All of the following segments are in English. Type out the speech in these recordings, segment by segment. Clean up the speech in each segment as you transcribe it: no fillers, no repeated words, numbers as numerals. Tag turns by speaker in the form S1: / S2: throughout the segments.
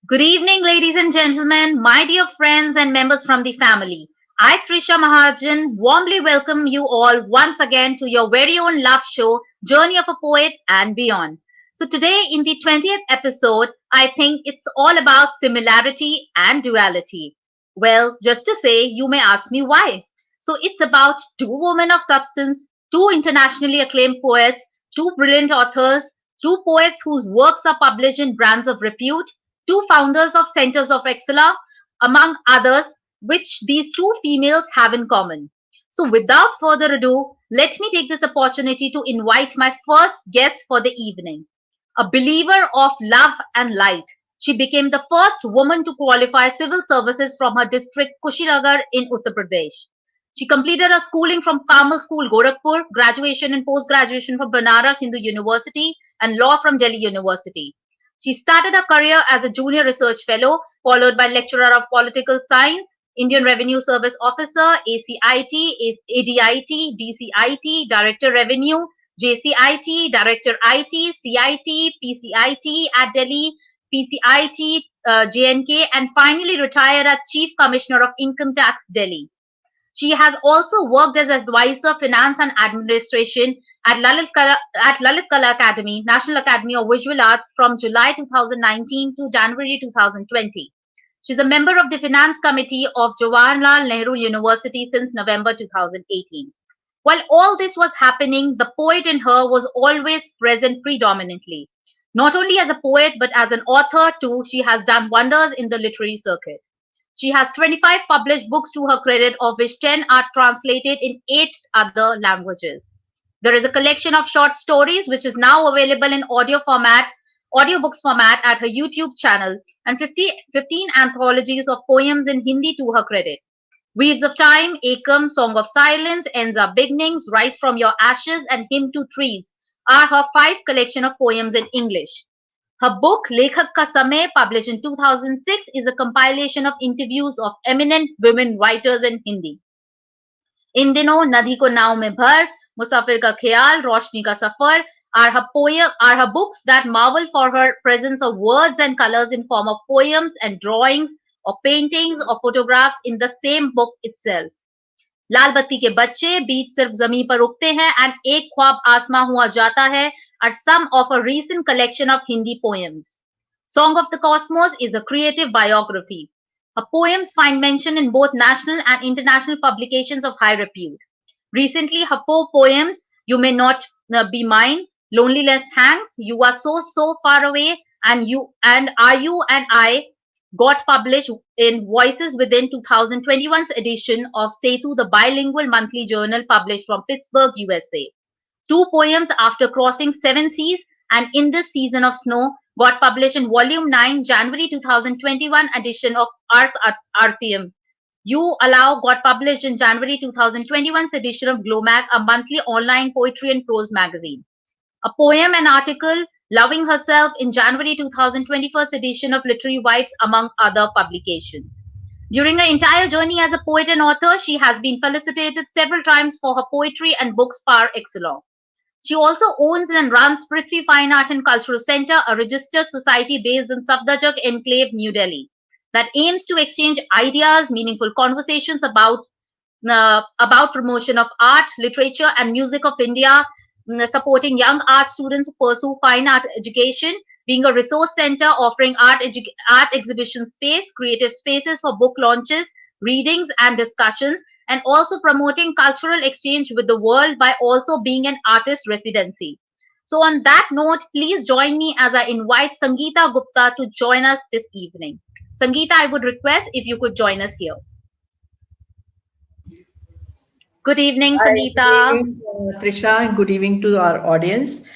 S1: Good evening, ladies and gentlemen, my dear friends and members from the family. I, TRISHA Mahajan, warmly welcome you all once again to your very own love show, Journey of a Poet and Beyond. So, today in the 20th episode, I think it's all about similarity and duality. Well, just to say, you may ask me why. So, it's about two women of substance, two internationally acclaimed poets, two brilliant authors, two poets whose works are published in brands of repute, two founders of Centers of Excellence, among others, which these two females have in common. So, without further ado, let me take this opportunity to invite my first guest for the evening. A believer of love and light, she became the first woman to qualify civil services from her district Kushinagar in Uttar Pradesh. She completed her schooling from Carmel School, Gorakhpur, graduation and post-graduation from Banaras Hindu University, and law from Delhi University. She started her career as a junior research fellow, followed by lecturer of political science, Indian Revenue Service Officer, ACIT, ADIT, DCIT, Director Revenue, JCIT, Director IT, CIT, PCIT at Delhi, PCIT, JNK, and finally retired as Chief Commissioner of Income Tax, Delhi. She has also worked as advisor finance and administration at Lalit Kala Academy, National Academy of Visual Arts from July 2019 to January 2020. She's a member of the finance committee of Jawaharlal Nehru University since November 2018. While all this was happening, the poet in her was always present predominantly. Not only as a poet, but as an author too, she has done wonders in the literary circuit. She has 25 published books to her credit, of which 10 are translated in 8 other languages. There is a collection of short stories which is now available in audiobooks format at her YouTube channel, and 15 anthologies of poems in Hindi to her credit. Weaves of Time, Ekam, Song of Silence, Ends Are Beginnings, Rise from Your Ashes, and Hymn to Trees are her 5 collection of poems in English. Her book, Lekhak Ka Samay, published in 2006, is a compilation of interviews of eminent women writers in Hindi. इन दिनों नदी को नाव में भर, मुसाफिर का ख्याल, रोशनी का सफर are her books that marvel for her presence of words and colors in form of poems and drawings or paintings or photographs in the same book itself. लाल बत्ती के बच्चे बीच सिर्फ जमीन पर उगते हैं and एक ख्वाब आसमां हुआ जाता है are some of a recent collection of Hindi poems. Song of the Cosmos is a creative biography. Her poems find mention in both national and international publications of high repute. Recently, her 4 poems, You May Not Be Mine, Loneliness Hangs, You Are So So Far Away, and Are You and I, got published in Voices Within 2021's edition of Setu, the bilingual monthly journal published from Pittsburgh, USA. 2 poems After Crossing 7 Seas and In This Season of Snow got published in Volume 9, January 2021 edition of Ars Artium. You Allow got published in January 2021's edition of Glomag, a monthly online poetry and prose magazine. A poem and article, Loving Herself, in January 2021 edition of Literary Vibes, among other publications. During her entire journey as a poet and author, she has been felicitated several times for her poetry and books par excellence. She also owns and runs PRITHVI Fine Art and Cultural Center, a registered society based in SAFDARJUNG Enclave, New Delhi, that aims to exchange ideas, meaningful conversations about promotion of art, literature, and music of India, supporting young art students who pursue fine art education, being a resource center offering art exhibition space, creative spaces for book launches, readings, and discussions, and also promoting cultural exchange with the world by also being an artist residency. So on that note, please join me as I invite Sangeeta Gupta to join us this evening. Sangeeta, I would request if you could join us here. Good evening,
S2: Hi, good
S1: Sangeeta.
S2: evening, Trisha, and good evening to our audience.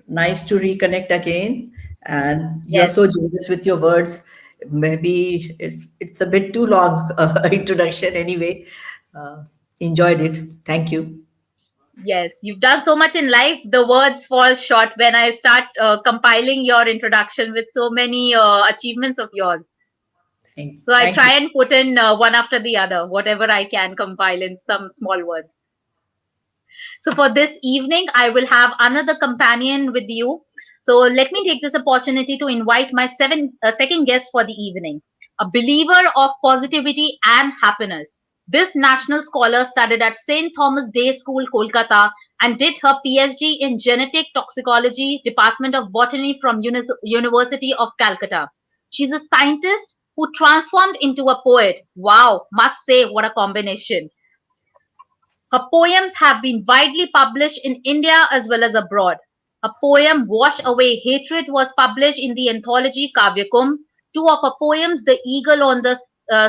S2: Nice to reconnect again. And you're
S1: Yes.
S2: so generous with your words. Maybe it's a bit too long introduction anyway. Uh, Enjoyed it. Thank you.
S1: Yes, you've done so much in life. The words fall short when I start compiling your introduction with so many achievements of yours. So I
S2: Thank you.
S1: try and put in one after the other, whatever I can compile in some small words. So for this evening, I will have another companion with you. So let me take this opportunity to invite my second guest for the evening, a believer of positivity and happiness. This national scholar studied at St. Thomas Day School, Kolkata, and did her PhD in Genetic Toxicology, Department of Botany from University of Calcutta. She's a scientist who transformed into a poet. Wow, must say, what a combination. Her poems have been widely published in India as well as abroad. Her poem Wash Away Hatred was published in the anthology Kavyakum. Two of her poems, The Eagle on the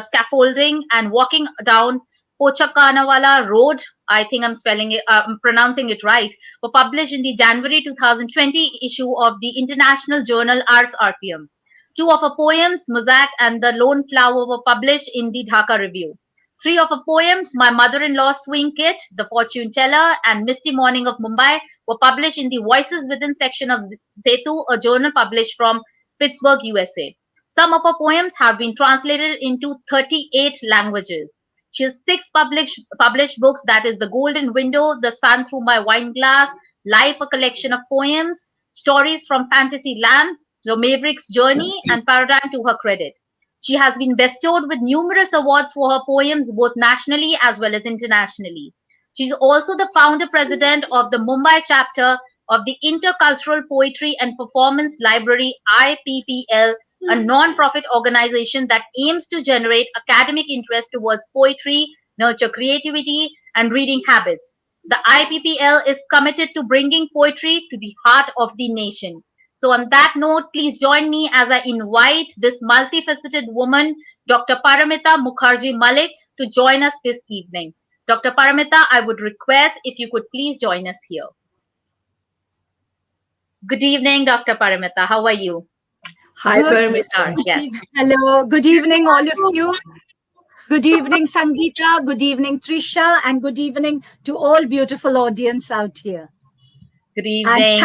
S1: Scaffolding and Walking Down Pochakanawala Road, I think I'm pronouncing it right, were published in the January 2020 issue of the international journal Ars RPM. Two of her poems, Mosaic and The Lone Flower, were published in the Dhaka Review. Three of her poems, My Mother-in-Law's Swing Kit, The Fortune Teller, and Misty Morning of Mumbai, were published in the Voices Within section of Setu, a journal published from Pittsburgh, USA. Some of her poems have been translated into 38 languages. She has six published books, that is The Golden Window, The Sun Through My Wine Glass, Life, a collection of poems, Stories from Fantasy Land, The Maverick's Journey, and Paradigm to her credit. She has been bestowed with numerous awards for her poems, both nationally as well as internationally. She is also the founder president of the Mumbai chapter of the Intercultural Poetry and Performance Library IPPL, a non-profit organization that aims to generate academic interest towards poetry, nurture creativity, and reading habits. The IPPL is committed to bringing poetry to the heart of the nation. So on that note, please join me as I invite this multifaceted woman, Dr. Paramita Mukherjee Mullick, to join us this evening. Dr. Paramita, I would request if you could please join us here. Good evening, Dr. Paramita. How are you?
S2: Hi,
S3: Good.
S2: Paramita.
S1: Yes.
S3: Hello. Good evening, all of you. Good evening, Sangeeta. Good evening, Trisha. And good evening to all beautiful audience out here.
S1: Good
S3: And
S1: evening.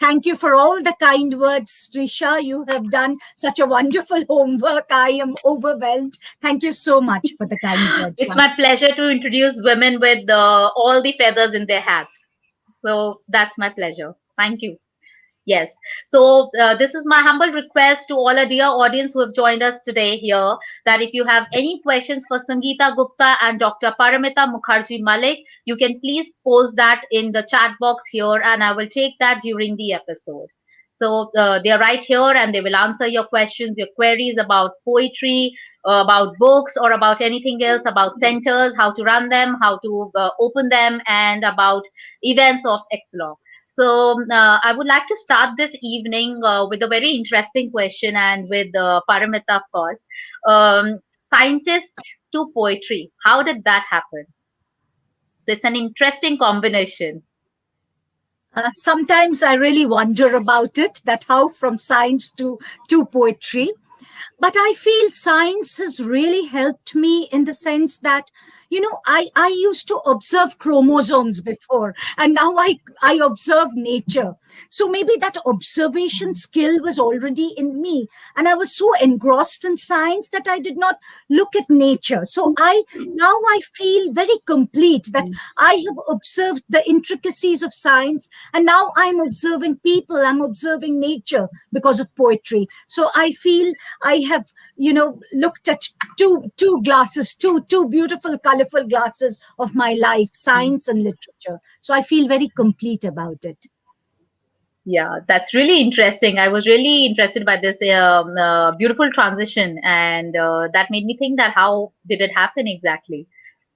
S3: thank you for all the kind words, Trisha. You have done such a wonderful homework. I am overwhelmed. Thank you so much for the kind words.
S1: It's my pleasure to introduce women with all the feathers in their hats. So that's my pleasure. Thank you. Yes. So this is my humble request to all our dear audience who have joined us today here, that if you have any questions for Sangeeta Gupta and Dr. Paramita Mukherjee Mullick, you can please post that in the chat box here, and I will take that during the episode. So they are right here, and they will answer your questions, your queries about poetry, about books, or about anything else, about centers, how to run them, how to open them, and about events of Excellence. So I would like to start this evening with a very interesting question, and with Paramita, of course. Scientist to poetry. How did that happen? So it's an interesting combination.
S3: Sometimes I really wonder about it, that how from science to poetry. But I feel science has really helped me in the sense that, I used to observe chromosomes before, and now I observe nature. So maybe that observation skill was already in me. And I was so engrossed in science that I did not look at nature. So now I feel very complete that I have observed the intricacies of science, and now I'm observing people, I'm observing nature because of poetry. So I feel I have, looked at two glasses, two beautiful, colorful glasses of my life, science and literature. So I feel very complete about it.
S1: Yeah, that's really interesting. I was really interested by this beautiful transition, and that made me think that how did it happen exactly?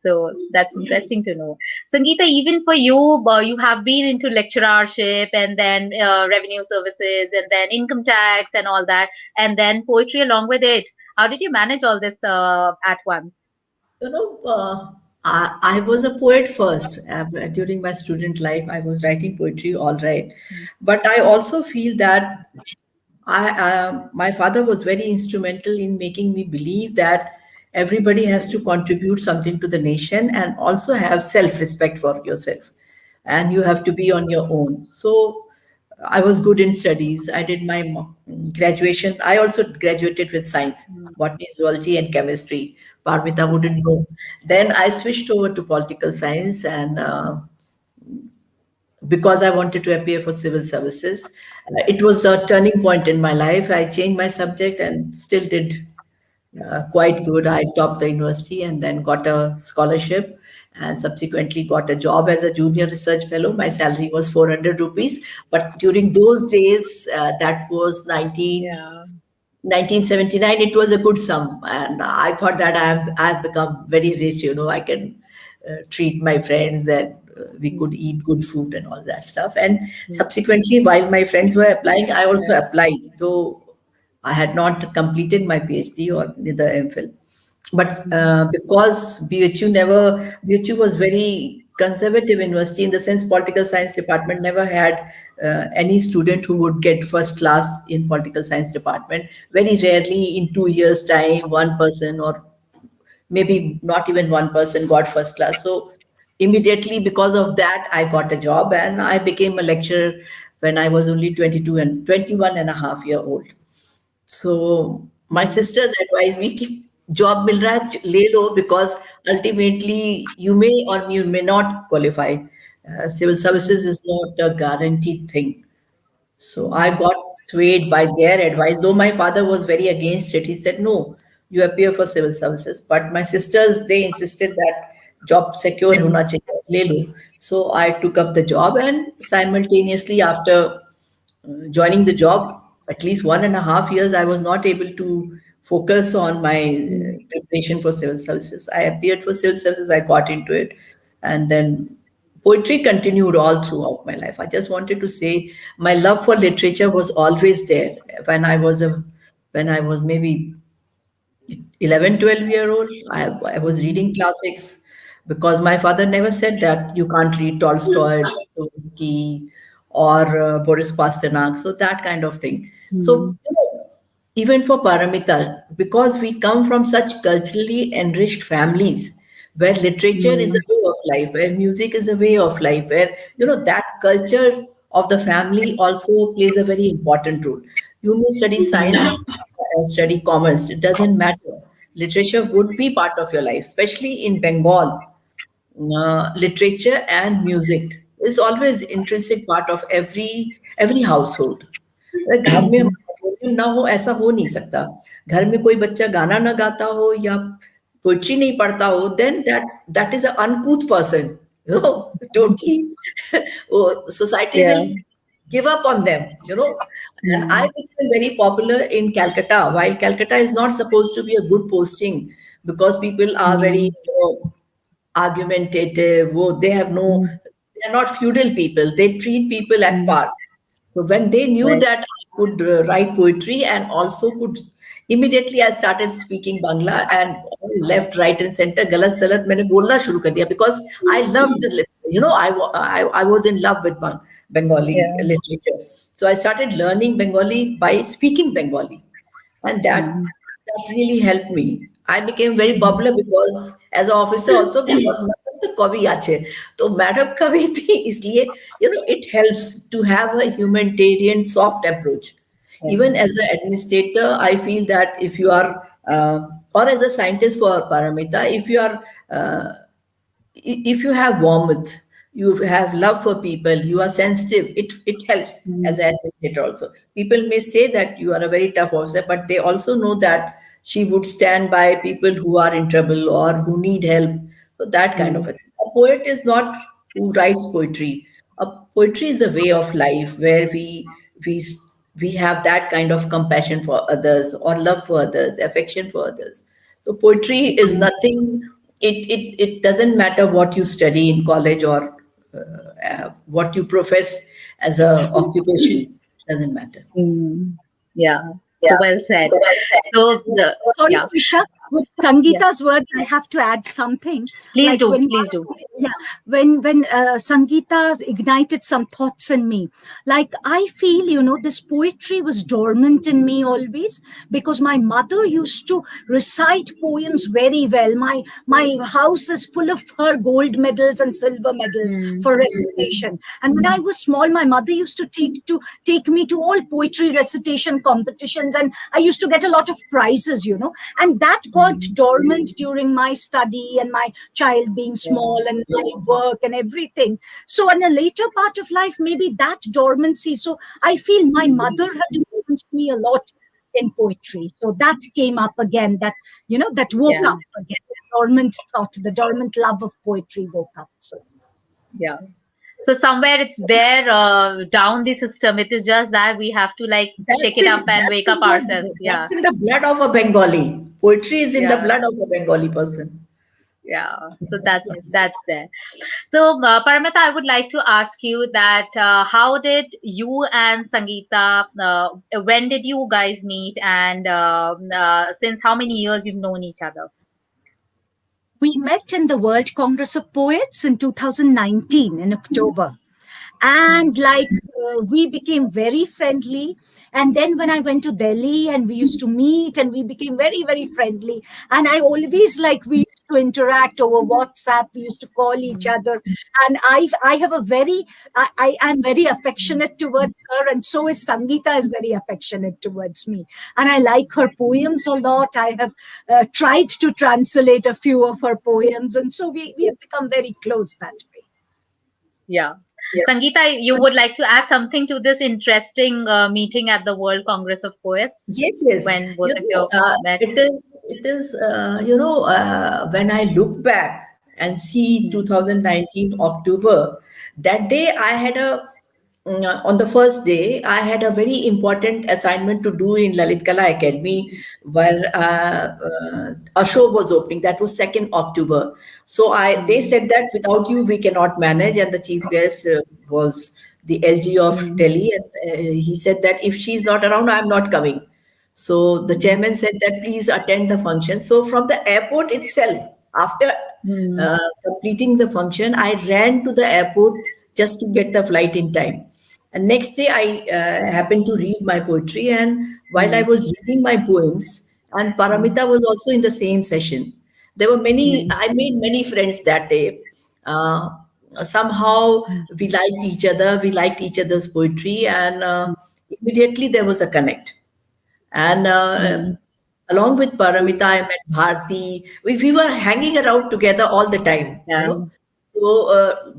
S1: So that's interesting to know. Sangeeta, even for you, you have been into lecturership, and then revenue services, and then income tax and all that, and then poetry along with it. How did you manage all this at once?
S2: You know, I was a poet first. During my student life, I was writing poetry, all right. But I also feel that my father was very instrumental in making me believe that everybody has to contribute something to the nation and also have self-respect for yourself, and you have to be on your own. So I was good in studies. I did my graduation. I also graduated with science, botany, zoology, and chemistry. Parmita wouldn't know. Then I switched over to political science and because I wanted to appear for civil services. It was a turning point in my life. I changed my subject and still did quite good. I topped the university and then got a scholarship and subsequently got a job as a junior research fellow. My salary was 400 rupees. But during those days, that was
S3: Yeah.
S2: 1979, it was a good sum. And I thought that I've become very rich, I can treat my friends and we could eat good food and all that stuff. And subsequently, while my friends were applying, I also applied, though I had not completed my PhD or neither MPhil. But because BHU was very conservative university in the sense political science department never had any student who would get first class in political science department. Very rarely in 2 years' time, one person or maybe not even one person got first class. So immediately because of that, I got a job and I became a lecturer when I was only 22 and 21 and a half year old. So my sisters advised me कि job मिल रहा है ले लो because ultimately you may or you may not qualify. Civil services is not a guaranteed thing. So I got swayed by their advice, though my father was very against it. He said, no, you appear for civil services. But my sisters, they insisted that job secure hona chahiye, le lo. So I took up the job and simultaneously after joining the job, at least 1.5 years, I was not able to focus on my preparation for civil services. I appeared for civil services, I got into it, and then poetry continued all throughout my life. I just wanted to say my love for literature was always there. When I was maybe 11, 12-year old, I was reading classics because my father never said that you can't read Tolstoy, Dostoevsky, or Boris Pasternak. So that kind of thing. So even for Paramita, because we come from such culturally enriched families where literature is a way of life, where music is a way of life, where, that culture of the family also plays a very important role. You may study science or study commerce, it doesn't matter. Literature would be part of your life, especially in Bengal. Literature and music is always intrinsic part of every household. घर में harmonium ना हो ऐसा हो नहीं सकता. घर में कोई बच्चा गाना ना गाता हो या पोइट्री नहीं पढ़ता हो, then that is an uncouth person. Totally. Society will give up on them. And I became very popular in Calcutta. While Calcutta is not supposed to be a good posting because people are very, argumentative. They are not feudal people. They treat people at par. So when they knew that I could write poetry and also could, immediately I started speaking Bangla and left, right, and center. Galat salat मैंने बोलना शुरू कर दिया because I loved the literature. I was in love with Bengali literature. So I started learning Bengali by speaking Bengali, and that really helped me. I became very popular because as an officer also because madam तो कवि आछे तो madam कवि थी इसलिए it helps to have a humanitarian soft approach. Even as an administrator, I feel that if you are or as a scientist for Paramita, if you have warmth, you have love for people, you are sensitive, it helps as an administrator also. People may say that you are a very tough officer, but they also know that she would stand by people who are in trouble or who need help. So that kind of a thing. A poet is not who writes poetry. A poetry is a way of life where we we have that kind of compassion for others or love for others, affection for others. So poetry is nothing. It doesn't matter what you study in college or what you profess as a occupation. Doesn't matter.
S1: Yeah. So well said. So
S3: Sorry, Trisha. With Sangeeta's words, I have to add something.
S1: Please do.
S3: When,
S1: Please do.
S3: Yeah, when Sangeeta ignited some thoughts in me, like I feel, this poetry was dormant in me always because my mother used to recite poems very well. My house is full of her gold medals and silver medals for recitation. And when I was small, my mother used to take me to all poetry recitation competitions, and I used to get a lot of prizes, and that got dormant during my study and my child being small and my work and everything. So in a later part of life, maybe that dormancy. So I feel my mother had influenced me a lot in poetry. So that came up again, that, that woke
S1: Yeah.
S3: up again. The dormant thought, the dormant love of poetry woke up. So
S1: Yeah. So somewhere it's there down the system. It is just that we have to like
S2: That's
S1: shake it up
S2: in
S1: and
S2: that's
S1: wake up
S2: in
S1: ourselves.
S2: the
S1: Yeah.
S2: that's in the blood of a Bengali. Poetry is in the
S1: Yeah.
S2: blood of a Bengali person.
S1: Yeah. So that's
S3: yes.
S1: that's there. So Paramita, I would like to ask you that how did you and Sangeeta, when did you guys meet, and since how many years you've known each other?
S3: We met in the World Congress of Poets in 2019 in October.
S1: Hmm.
S3: And we became very friendly. And then when I went to Delhi and we used to meet and we became very, very friendly. And I always we used to interact over WhatsApp. We used to call each other. And I have a very, I am very affectionate towards her. And so is Sangeeta is very affectionate towards me. And I like her poems a lot. I have tried to translate a few of her poems. And so we have become very close that way.
S1: Yeah. Sangeeta, you would like to add something to this interesting meeting at the World Congress of Poets
S2: Yes, yes.
S1: when both of you met?
S2: When I look back and see
S1: Hmm.
S2: 2019 October, that day I had on the first day, I had a very important assignment to do in Lalit Kala Academy where a show was opening. That was 2nd October. So they
S1: Hmm.
S2: said that without you, we cannot manage. And the chief guest was the LG of
S1: Hmm.
S2: Delhi. And he said that if she's not around, I'm not coming. So the
S1: Hmm.
S2: chairman said that please attend the function. So from the airport itself, after
S1: Hmm.
S2: completing the function, I ran to the airport just to get the flight in time. And next day, I happened to read my poetry. And while I
S1: Hmm.
S2: was reading my poems, and
S1: Hmm.
S2: Paramita was also in the same session, there were many,
S1: Hmm.
S2: I made many friends that day. Uh, Somehow we liked each other, we liked each other's poetry, and immediately there was a connect. And
S1: Hmm.
S2: along with Paramita, I met Bharti. We were hanging around together all the time, you
S1: Yeah.
S2: know. So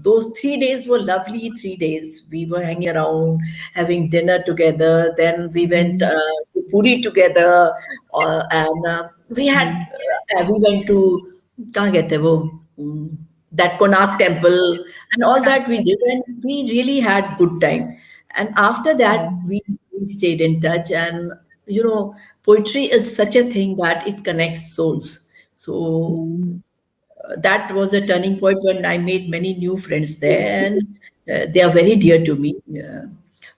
S2: those 3 days were lovely 3 days. We were hanging around, having dinner together. Then we went
S1: Hmm.
S2: to Puri together, and
S1: Hmm.
S2: we went to कहाँ गए थे वो that Konark temple and all that we did, and we really had good time. And after that,
S1: Hmm.
S2: we stayed in touch, and poetry is such a thing that it connects souls. So
S1: Hmm.
S2: that was a turning point when I made many new friends there, and they are very dear to me.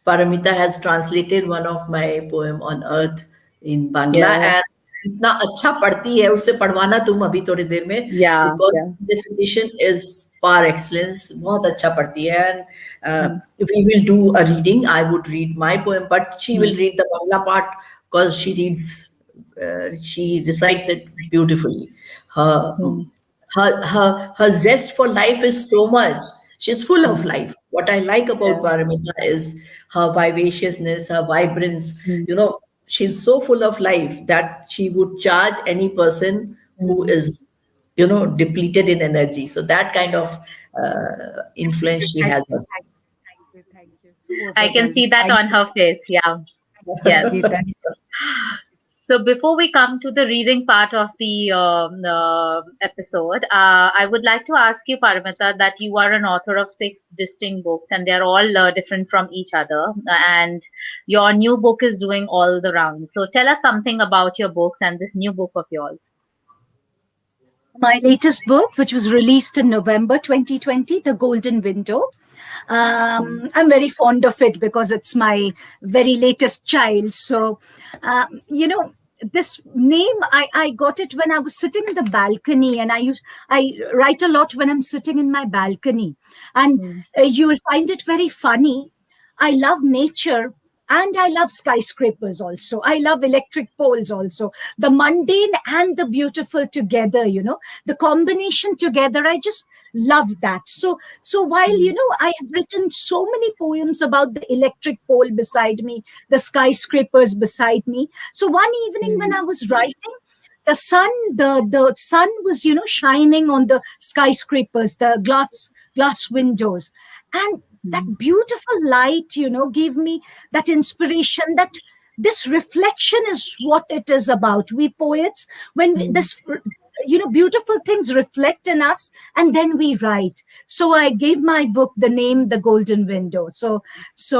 S2: Paramita has translated one of my poem on earth in Bangla,
S1: Yeah.
S2: and इतना अच्छा पढ़ती है उससे पढ़वाना तुम अभी थोड़ी देर में
S1: Yeah.
S2: because
S1: Yeah.
S2: presentation is par excellence बहुत अच्छा पढ़ती है and
S1: Hmm.
S2: we will do a reading. I would read my poem, but she will
S1: Hmm.
S2: read the Bangla part because she recites it beautifully. Her
S1: Hmm.
S2: her zest for life is so much. She's full of
S1: Hmm.
S2: life. What I like about
S1: Yeah.
S2: Paramita is her vivaciousness, her vibrance.
S1: Hmm.
S2: She's so full of life that she would charge any person who
S1: Hmm.
S2: is, depleted in energy. So that kind of influence she
S3: Thank
S2: has.
S3: you, thank you, thank you, thank you. So
S1: I can see
S3: overwhelmed.
S1: that
S3: Thank
S1: on
S3: you,
S1: her face. Yeah. Yes.
S3: Sangeeta.
S1: So before we come to the reading part of the episode, I would like to ask you, Paramita, that you are an author of 6 distinct books, and they are all different from each other. And your new book is doing all the rounds. So tell us something about your books and this new book of yours.
S3: My latest book, which was released in November 2020, The Golden Window.
S1: Hmm.
S3: I'm very fond of it because it's my very latest child. So, this name I got it when I was sitting in the balcony, and I write a lot when I'm sitting in my balcony, and
S1: Hmm.
S3: you will find it very funny. I love nature. And I love skyscrapers also. I love electric poles also. The mundane and the beautiful together, the combination together. I just love that. So while
S1: Hmm.
S3: I have written so many poems about the electric pole beside me, the skyscrapers beside me. So one evening when
S1: Hmm.
S3: I was writing, the sun was, shining on the skyscrapers, the glass windows, and that beautiful light, gave me that inspiration that this reflection is what it is about. We poets, when this, beautiful things reflect in us, and then we write. So I gave my book the name The Golden Window. So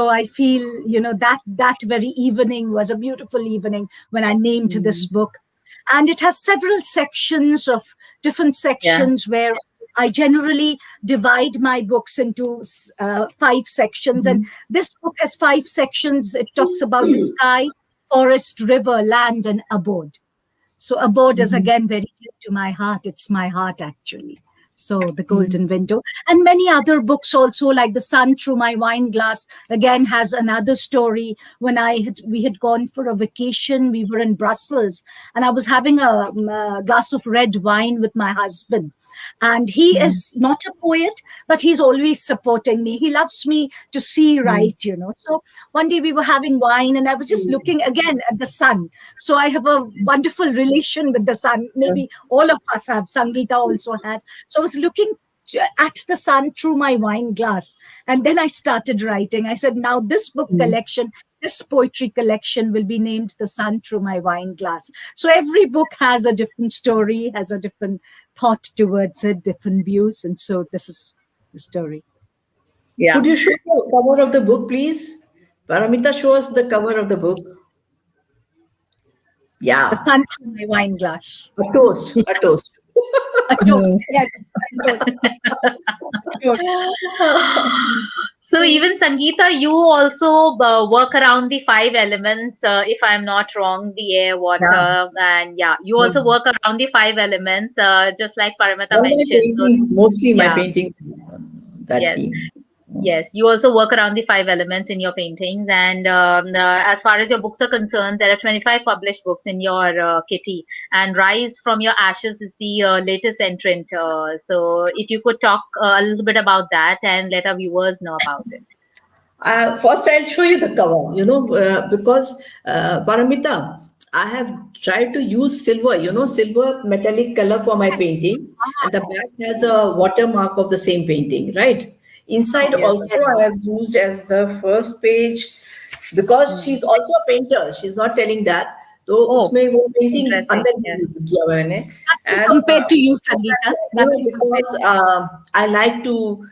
S3: I feel, that very evening was a beautiful evening when I named this book. And it has several sections of different
S1: Yeah.
S3: sections where I generally divide my books into 5 sections. And this book has 5 sections. It talks about the sky, forest, river, land, and abode. So abode is again very dear to my heart. It's my heart, actually. So The Golden Window, and many other books also, like The Sun Through My Wine Glass, again has another story. When we had gone for a vacation, we were in Brussels, and I was having a glass of red wine with my husband. And he is not a poet, but he's always supporting me. He loves me to see right, So one day we were having wine, and I was just looking again at the sun. So I have a wonderful relation with the sun. Maybe all of us have. Sangeeta also has. So I was looking at the sun through my wine glass. And then I started writing. I said, now this book collection, this poetry collection will be named The Sun Through My Wine Glass. So every book has a different story, has a different thought towards it, different views. And so this is the story.
S1: Yeah.
S2: Could you show the cover of the book, please? Paramita, show us the cover of the book.
S3: The
S2: Yeah,
S3: sun through my wine glass.
S2: a toast, a toast.
S3: A toast. Yes, a toast. A toast.
S1: So even Sangeeta, you also work around the 5 elements, if I'm not wrong, the air, water, and you also work around the 5 elements, just like Paramita
S2: All my
S1: mentioned. So,
S2: paintings, mostly my
S1: yeah,
S2: painting, that
S1: yes.
S2: theme.
S1: Yes, you also work around the 5 elements in your paintings. And as far as your books are concerned, there are 25 published books in your kitty. And Rise from Your Ashes is the latest entrant. So if you could talk a little bit about that and let our viewers know about it.
S2: First, I'll show you the cover, because Paramita, I have tried to use silver, silver metallic color for my painting, and the back has a watermark of the same painting, right? Inside
S1: Yes.
S2: also, I have used as the first page because she's also a painter. She's not telling that. तो
S1: Oh,
S2: उसमें वो painting
S1: interesting.
S2: अंदर
S1: Yeah.
S2: किया हुआ है मैंने
S3: Nothing
S2: and
S3: compared to you, Sangeeta. Nothing compared.
S2: because I like to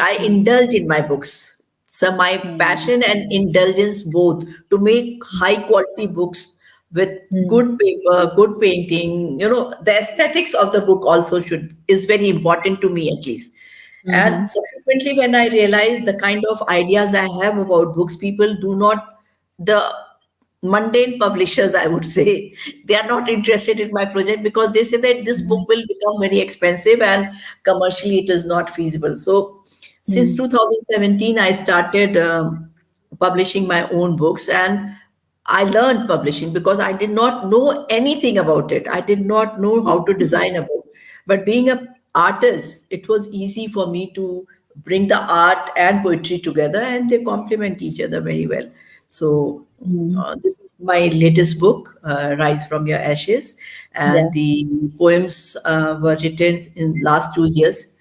S2: I indulge in my books. So my passion and indulgence both to make high quality books with good paper, good painting. The aesthetics of the book also is very important to me at least. And subsequently, when I realized the kind of ideas I have about books, people do not the mundane publishers, I would say, they are not interested in my project because they say that this book will become very expensive and commercially it is not feasible. So since 2017, I started publishing my own books, and I learned publishing because I did not know anything about it. I did not know how to design a book. But being an artist, it was easy for me to bring the art and poetry together, and they complement each other very well. So this is my latest book, Rise from Your Ashes,
S1: Yeah.
S2: and the poems were written in last 2 years,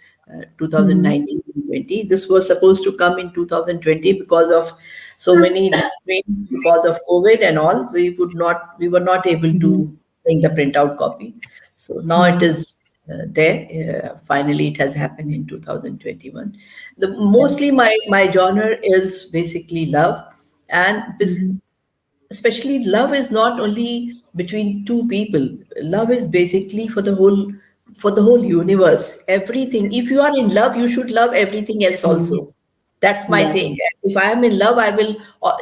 S2: 2019 and 20. This was supposed to come in 2020 because of so many restraints because of COVID and all. We were not able to bring the printout copy. So now it is there. Finally, it has happened in 2021. Mostly my genre is basically love, and especially love is not only between two people. Love is basically for the whole universe. Everything. If you are in love, you should love everything else also. That's my
S1: Yeah.
S2: saying. If I am in love, I will.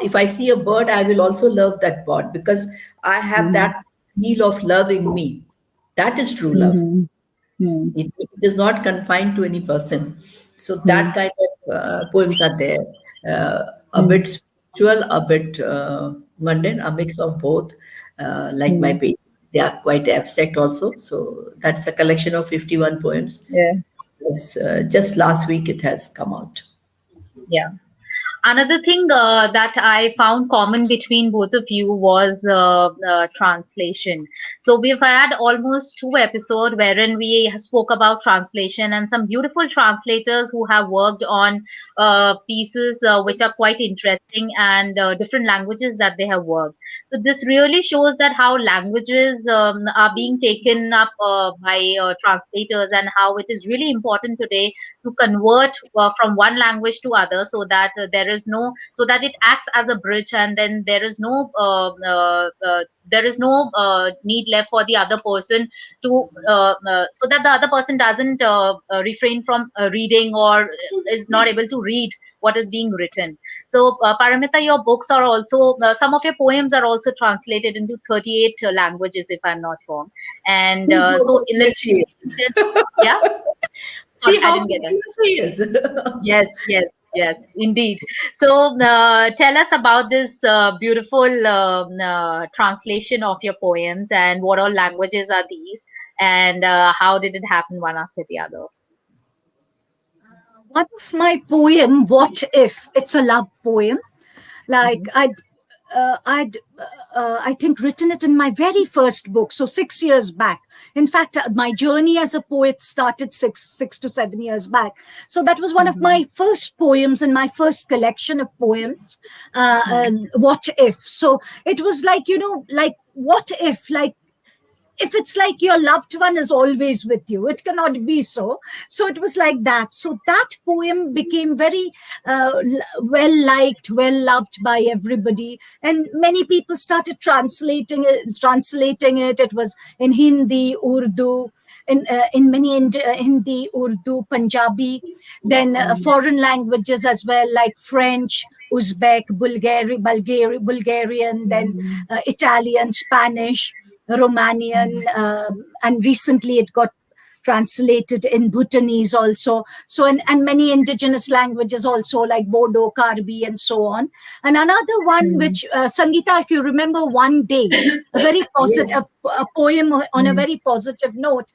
S2: If I see a bird, I will also love that bird because I have that feel of love in me. That is true love. It is not confined to any person. So that kind of poems are there. A bit spiritual, a bit mundane, a mix of both. Like my paintings, they are quite abstract also. So that's a collection of 51 poems.
S1: Yeah.
S2: Just last week it has come out.
S1: Yeah. Another thing that I found common between both of you was translation. So we've had almost two episodes wherein we spoke about translation and some beautiful translators who have worked on pieces which are quite interesting and different languages that they have worked. So this really shows that how languages are being taken up by translators and how it is really important today to convert from one language to other so that there is no so that it acts as a bridge, and then there is no need left for the other person to so that the other person doesn't refrain from reading or is not able to read what is being written. So Paramita, your books are also some of your poems are also translated into 38 languages, if I'm not wrong. And
S2: See how
S1: so in the
S2: popular she is.
S1: yeah, sorry,
S2: See
S1: I
S2: how
S1: didn't get that.
S2: popular she is.
S1: Yes, yes, yes, indeed. So, tell us about this beautiful translation of your poems and what all languages are these, and how did it happen one after the other?
S3: One of my poem, What If? It's a love poem. Like
S1: Mhm.
S3: I think written it in my very first book, so 6 years back. In fact, my journey as a poet started six to 7 years back. So that was one of
S1: Mhm.
S3: my first poems in my first collection of poems.
S1: Mhm.
S3: What if? So it was like, like what if it's like your loved one is always with you, it cannot be so it was like that. So that poem became very well liked, well loved by everybody, and many people started translating it. It was in Hindi, Urdu, in many Hindi, Urdu, Punjabi, then
S1: Mhm.
S3: foreign languages as well, like French, Uzbek, Bulgarian, then
S1: Mhm.
S3: Italian, Spanish, Romanian, and recently it got translated in Bhutanese also. So, and many indigenous languages also, like Bodo, Karbi, and so on. And another one,
S1: Mhm.
S3: which, Sangeeta, if you remember, One Day, a very
S2: Yes.
S3: positive, a poem on a
S1: Mhm.
S3: very positive note,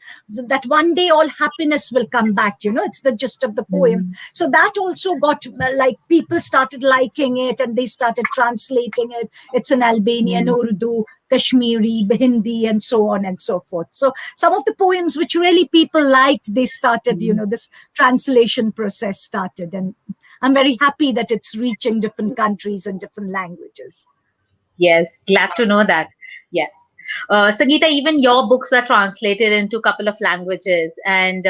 S3: that one day all happiness will come back. It's the gist of the poem.
S1: Mhm.
S3: So that also got, like, people started liking it and they started translating it. It's in Albanian,
S1: Mhm.
S3: Urdu, Kashmiri, Hindi, and so on and so forth. So some of the poems which really people liked, they started,
S1: Mhm.
S3: this translation process started. And I'm very happy that it's reaching different countries and different languages.
S1: Yes, glad to know that. Yes. Sangeeta, even your books are translated into a couple of languages, and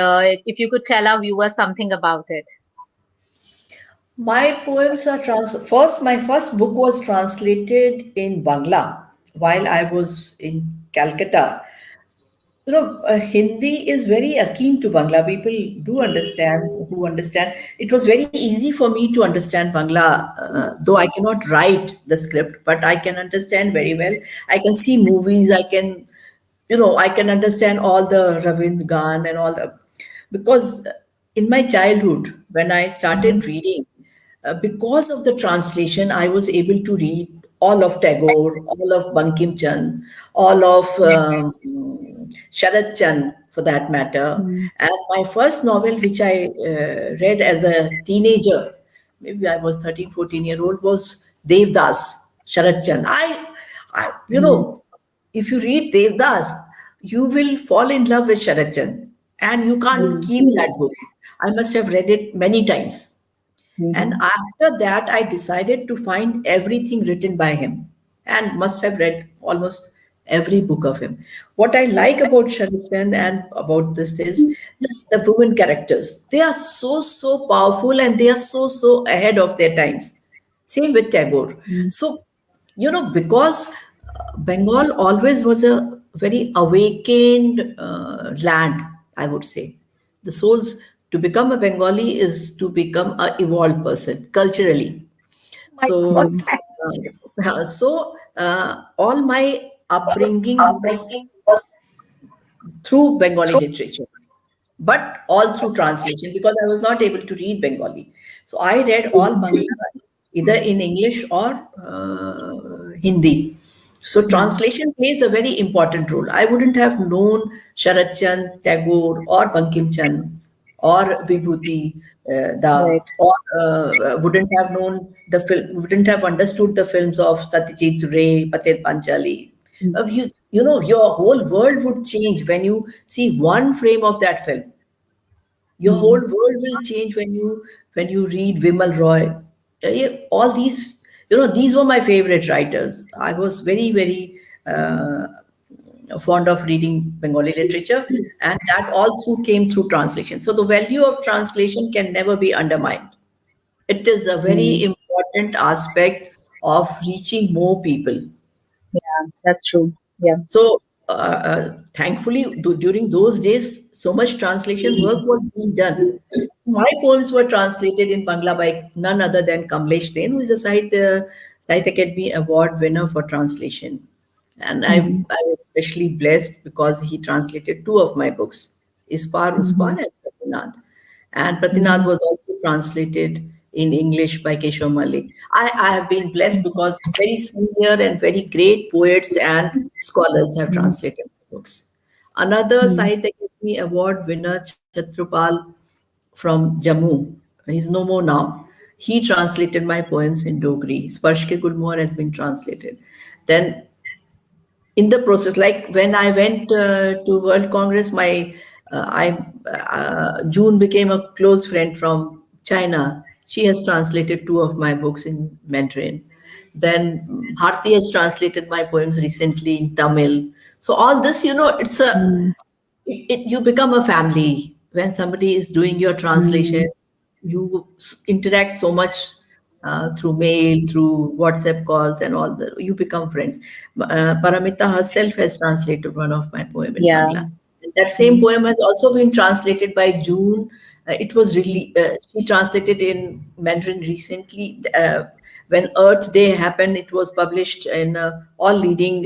S1: if you could tell our viewers something about it.
S2: My poems are first. My first book was translated in Bangla while I was in Calcutta. Hindi is very akin to Bangla. People do understand, who understand. It was very easy for me to understand Bangla, though I cannot write the script, but I can understand very well. I can see movies. I can understand all the Ravind Gan and all the, because in my childhood, when I started
S1: Mhm.
S2: reading, because of the translation, I was able to read all of Tagore, all of Bankim Chand, all of Sharad Chand, for that matter.
S1: Mhm.
S2: And my first novel, which I read as a teenager, maybe I was 13, 14-year-old, was Devdas, Sharad Chand.
S1: Mhm.
S2: If you read Devdas, you will fall in love with Sharad Chand and you can't
S1: Mhm.
S2: keep that book. I must have read it many times. And
S1: Mhm.
S2: after that, I decided to find everything written by him and must have read almost every book of him. What I like about Sharad Chand and about this is that the women characters. They are so, so powerful and they are so, so ahead of their times. Same with Tagore.
S1: Mhm.
S2: So, because Bengal always was a very awakened land, I would say. The souls, to become a Bengali is to become a evolved person culturally.
S3: My God,
S2: So,
S1: Mhm.
S2: all my upbringing was through Bengali literature, but all through translation because I was not able to read Bengali. So I read all Bangla either in English or Hindi. So
S1: Mhm.
S2: translation plays a very important role. I wouldn't have known Sharat Chand, Tagore, or Bankim Chand or Vibhuti, the
S1: Right.
S2: or wouldn't have known the film, wouldn't have understood the films of Satyajit Ray, Patel Panchali. You know, your whole world would change when you see one frame of that film. Your whole
S1: Mm.
S2: world will change when you read Vimal Roy. Yeah, all these, you know, these were my favorite writers. I was very fond of reading Bengali literature, and that also came through translation. So the value of translation can never be undermined. It is a very
S1: Mm.
S2: important aspect of reaching more people.
S1: Yeah, that's true. Yeah.
S2: So, thankfully, during those days, so much translation work was being done. My poems were translated in Bangla by none other than Kamlesh Sen, who is a Sahitya Academy Award winner for translation. And
S1: Mm-hmm.
S2: I was especially blessed because he translated two of my books, Ispar
S1: Mm-hmm.
S2: Uspar and Pratinad. And Pratinad
S1: Mm-hmm.
S2: was also translated in English by Keshav Malik. I have been blessed because very senior and very great poets and scholars have
S1: Mm-hmm.
S2: translated my books. Another Sahitya Academy Award winner, Chhatrapal from Jammu, he's no more now. He translated my poems in Dogri. Sparsh Ke Gulmohar has been translated. Then in the process, like when I went to World Congress, my I June became a close friend from China. She has translated two of my books in Mandarin. Then Bharti has translated my poems recently in Tamil. So all this, you know, you become a family when somebody is doing your translation.
S1: Mm-hmm.
S2: You interact so much through mail, through WhatsApp calls, and all that. You become friends. Paramita herself has translated one of my poem in
S1: Yeah.
S2: Bangla. And that same
S1: Mm-hmm.
S2: poem has also been translated by June. It was really she translated in Mandarin recently. When Earth Day happened, it was published in all leading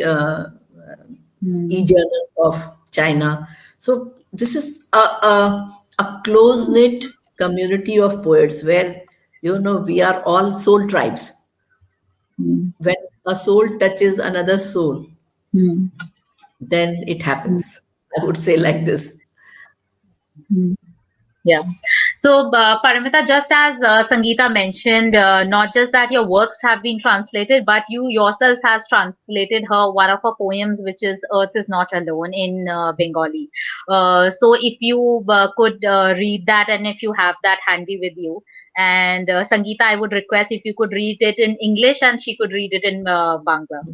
S1: Mm-hmm.
S2: e-journals of China. So this is a close-knit community of poets where, you know, we are all soul tribes. When a soul touches another soul,
S1: Mm-hmm.
S2: then it happens. I would say like this.
S1: Yeah. So, Paramita, just as Sangeeta mentioned, not just that your works have been translated, but you yourself has translated her one of her poems, which is "Earth is Not Alone" in Bengali. So, if you could read that, and if you have that handy with you, and Sangeeta, I would request if you could read it in English, and she could read it in Bangla.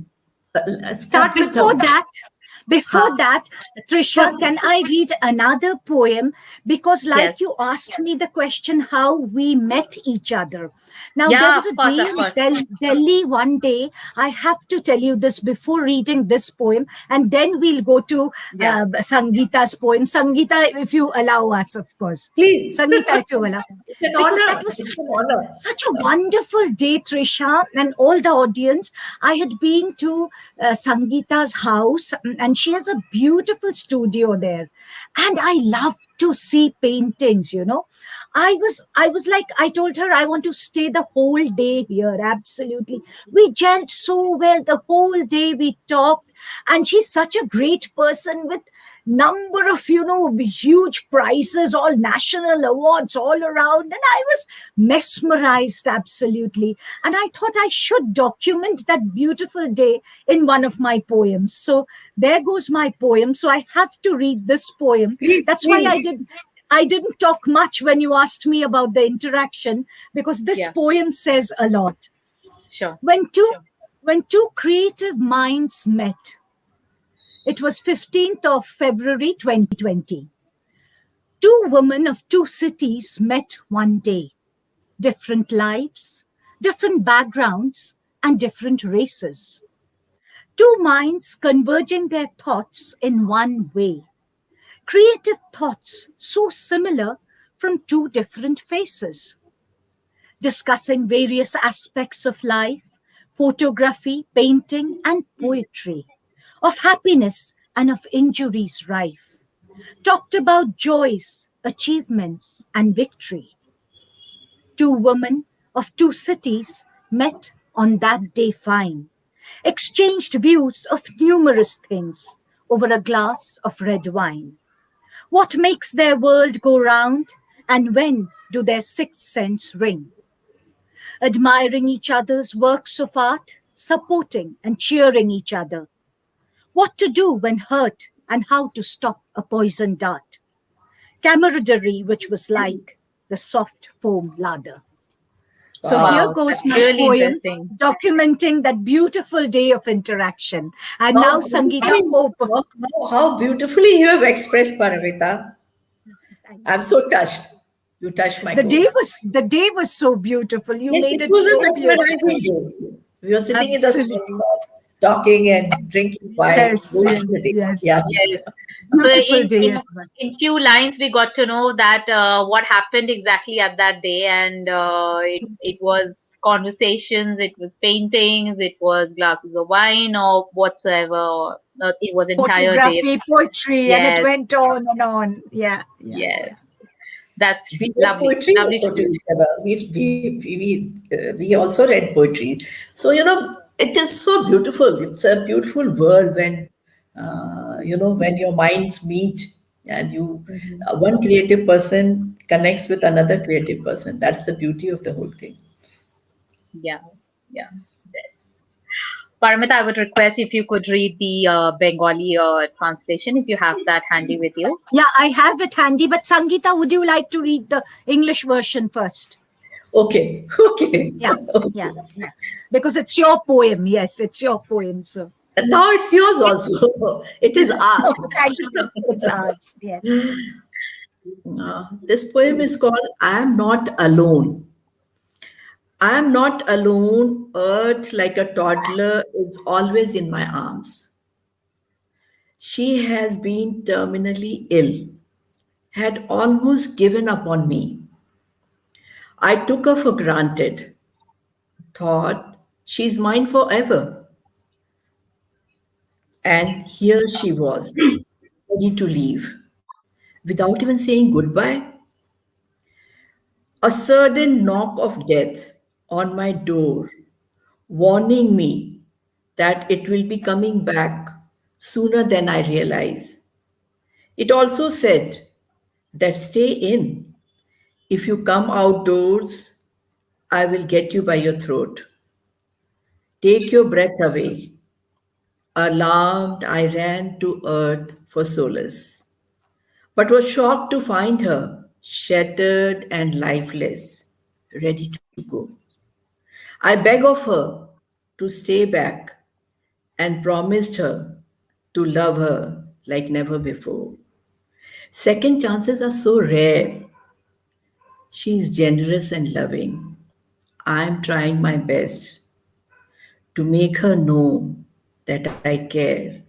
S2: Start with
S3: Before that,
S2: Ha.
S3: before that, Trisha, can I read another poem? Because,
S1: Yes.
S3: like you asked me the question, how we met each other. Now, there
S1: Yeah,
S3: was
S1: of
S3: a
S1: course,
S3: day
S1: of
S3: in
S1: course.
S3: Delhi one day. I have to tell you this before reading this poem, and then we'll go to
S1: Yeah.
S3: Sangeeta's poem. Sangeeta, if you allow us, of course.
S2: Please.
S3: Sangeeta, if you allow.
S2: It's an
S3: Because that
S2: honor.
S3: was
S2: It's an honor.
S3: such a wonderful day, Trisha, and all the audience. I had been to Sangeeta's house, and she has a beautiful studio there. And I love to see paintings, you know. I was like, I told her I want to stay the whole day here. Absolutely. We gelled so well the whole day. We talked, and she's such a great person with number of, you know, huge prizes, all national awards all around. And I was mesmerized, absolutely. And I thought I should document that beautiful day in one of my poems. So there goes my poem. So I have to read this poem.
S2: Please,
S3: That's why
S2: please.
S3: I didn't talk much when you asked me about the interaction, because this
S1: Yeah.
S3: poem says a lot.
S1: Sure.
S3: When two creative minds met, it was 15th of February 2020. Two women of two cities met one day. Different lives, different backgrounds, and different races. Two minds converging their thoughts in one way. Creative thoughts so similar from two different faces. Discussing various aspects of life, photography, painting, and poetry, of happiness and of injuries rife. Talked about joys, achievements, and victory. Two women of two cities met on that day fine, exchanged views of numerous things over a glass of red wine. What makes their world go round? And when do their sixth sense ring? Admiring each other's works of art, supporting and cheering each other. What to do when hurt and how to stop a poison dart. Camaraderie which was like the soft foam ladder. So
S2: Wow.
S3: here
S1: Wow,
S3: goes
S1: that's
S3: my
S1: really
S3: poem
S1: interesting.
S3: documenting that beautiful day of interaction. And now Sangeeta Pope.
S2: How beautifully you have expressed, Paramita. I'm so touched. You touched my core.
S3: The day was so beautiful. You
S2: Yes,
S3: made
S2: it
S3: it
S2: was a
S3: so beautiful.
S2: mesmerizing day. We were sitting in the
S3: Absolutely.
S2: sun, talking and drinking wine.
S3: Yes,
S2: Going
S3: yes,
S2: to the day.
S3: yes.
S2: Yeah.
S1: Yes. So
S3: Beautiful day it was.
S1: in few lines, we got to know that what happened exactly at that day, and it was conversations, it was paintings, it was glasses of wine, or whatsoever. Or, it was entire day.
S3: Photography, poetry, and it
S1: Yes,
S3: went on and on. Yeah, yeah, yeah.
S1: yes. That's
S2: We read
S1: lovely,
S2: poetry
S1: lovely to
S2: also to
S1: hear.
S2: each other. We also read poetry. So, it is so beautiful. It's a beautiful world when, when your minds meet and
S1: Mhm.
S2: one creative person connects with another creative person. That's the beauty of the whole thing.
S1: Yeah, yeah. Yes. Paramita, I would request if you could read the Bengali translation if you have that handy with you.
S3: Yeah, I have it handy, but Sangeeta, would you like to read the English version first?
S2: Okay, okay.
S3: Yeah, yeah, yeah. Because it's your poem. Yes, it's your poem. So,
S2: And now it's yours also. It is
S3: oh,
S2: ours.
S3: thank you. It's ours. Yes.
S2: This poem is called I Am Not Alone. I am not alone. Earth, like a toddler, is always in my arms. She has been terminally ill, had almost given up on me. I took her for granted, thought she's mine forever. And here she was, ready to leave, without even saying goodbye. A sudden knock of death on my door, warning me that it will be coming back sooner than I realize. It also said that stay in. If you come outdoors, I will get you by your throat. Take your breath away. Alarmed, I ran to earth for solace, but was shocked to find her shattered and lifeless, ready to go. I begged of her to stay back and promised her to love her like never before. Second chances are so rare. She is generous and loving. I am trying my best to make her know that I care.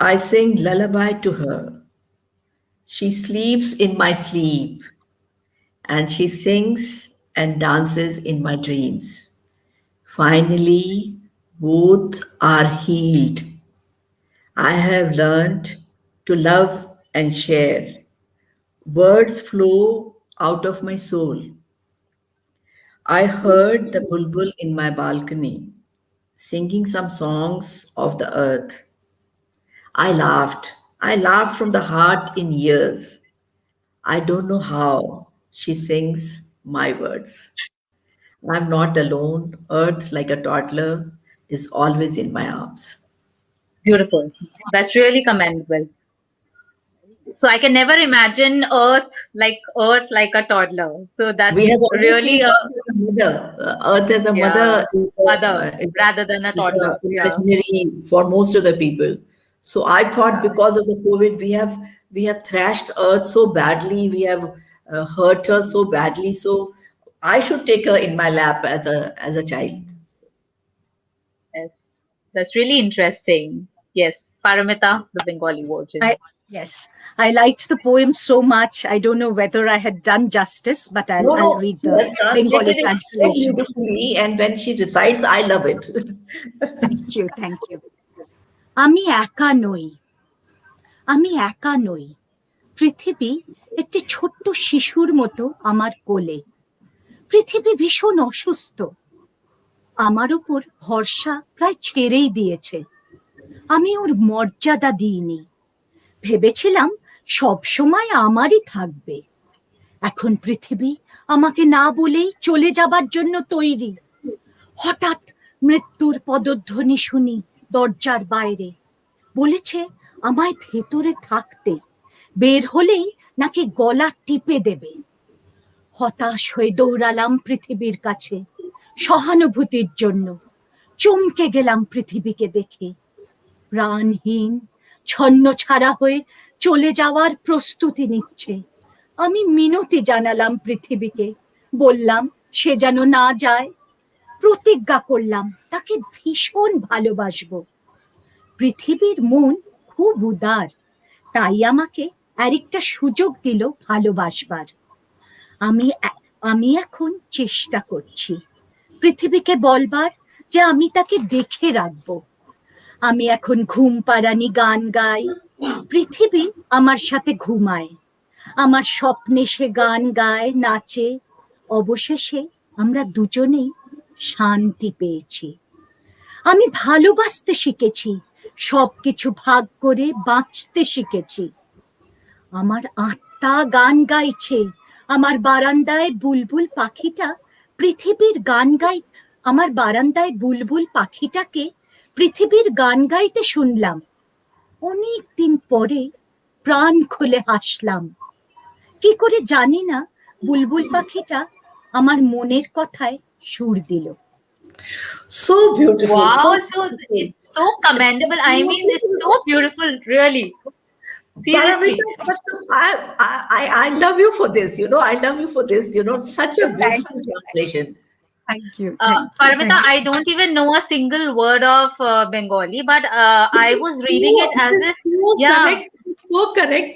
S2: I sing lullaby to her. She sleeps in my sleep and she sings and dances in my dreams. Finally, both are healed. I have learned to love and share. Words flow out of my soul. I heard the bulbul in my balcony singing some songs of the earth. I laughed. I laughed from the heart in years. I don't know how she sings my words. I'm not alone. Earth, like a toddler, is always in my arms.
S1: Beautiful. That's really commendable. So I can never imagine Earth like a toddler. So that's
S2: We have always seen
S1: really a
S2: Earth as a mother. Earth as a
S1: yeah
S2: mother is
S1: mother rather than a toddler. Yeah.
S2: imaginary for most of the people. So I thought
S1: Yeah.
S2: because of the COVID, we have thrashed Earth so badly, we have hurt her so badly. So I should take her in my lap as a child.
S1: Yes. That's really interesting. Yes. Paramita, the Bengali version.
S3: I yes, I liked the poem so much. I don't know whether I had done justice, but
S2: No,
S3: I'll
S2: no,
S3: read
S2: she
S3: the
S2: has
S3: Bengali
S2: translated it so
S3: translation.
S2: beautifully, and when she recites, I love it.
S3: Thank you, thank you. আমি একা নই, আমি একা নই। পৃথিবী একটি ছোট্ট শিশুর মতো আমার কোলে। পৃথিবী ভীষণ অসুস্থ। আমার উপর ভরসা প্রায় ছেড়েই দিয়েছে। আমি ওর মর্যাদা দিইনি। ভেবেছিলাম সবসময় আমারই থাকবে। এখন পৃথিবী আমাকে না বলেই চলে যাবার জন্য তৈরি। হঠাৎ মৃত্যুর পদধ্বনি শুনি দরজার বাইরে। বলেছে আমায় ভেতরে থাকতে, বের হলেই নাকি গলা টিপে দেবে। হতাশ হয়ে দৌড়ালাম পৃথিবীর কাছে সহানুভূতির জন্য। চমকে গেলাম পৃথিবীকে দেখে, প্রাণহীন ছন্ন ছাড়া হয়ে চলে যাওয়ার প্রস্তুতি নিচ্ছে। আমি মিনতি জানালাম পৃথিবীকে, বললাম সে যেন না যায়। প্রতিজ্ঞা করলাম তাকে ভীষণ ভালোবাসবো। পৃথিবীর মন খুব উদার, তাই আমাকে আরেকটা সুযোগ দিল ভালোবাসবার। আমি এখন চেষ্টা করছি পৃথিবীকে বলবার যে আমি তাকে দেখে রাখবো। আমি এখন ঘুম পাড়ানি গান গাই, পৃথিবী আমার সাথে ঘুমায়। আমার স্বপ্নে সে গান গায়, নাচে। অবশেষে আমরা দুজনেই শান্তি পেয়েছি। আমি ভালোবাসতে শিখেছি, সবকিছু ভাগ করে বাঁচতে শিখেছি। আমার আত্মা গান গাইছে, আমার বারান্দায় বুলবুল পাখিটা পৃথিবীর গান গাই। আমার বারান্দায় বুলবুল পাখিটাকে পৃথিবীর গান গাইতে শুনলাম। অনেক দিন পরে প্রাণ খুলে হাসলাম। কি করে জানি না বুলবুল পাখিটা আমার মনের কথায় সুর দিল।
S2: So beautiful.
S1: Wow,
S2: So
S1: so
S2: beautiful.
S1: it's so commendable. I mean, it's so beautiful, really. Seriously.
S2: Paramita, but I love you for this. I love you for this. Such a beautiful translation.
S3: Thank you.
S1: Paramita, I don't even know a single word of Bengali, but I was reading it
S2: No, it
S1: as
S2: is
S1: if,
S2: so
S1: yeah,
S2: correct. It's so correct.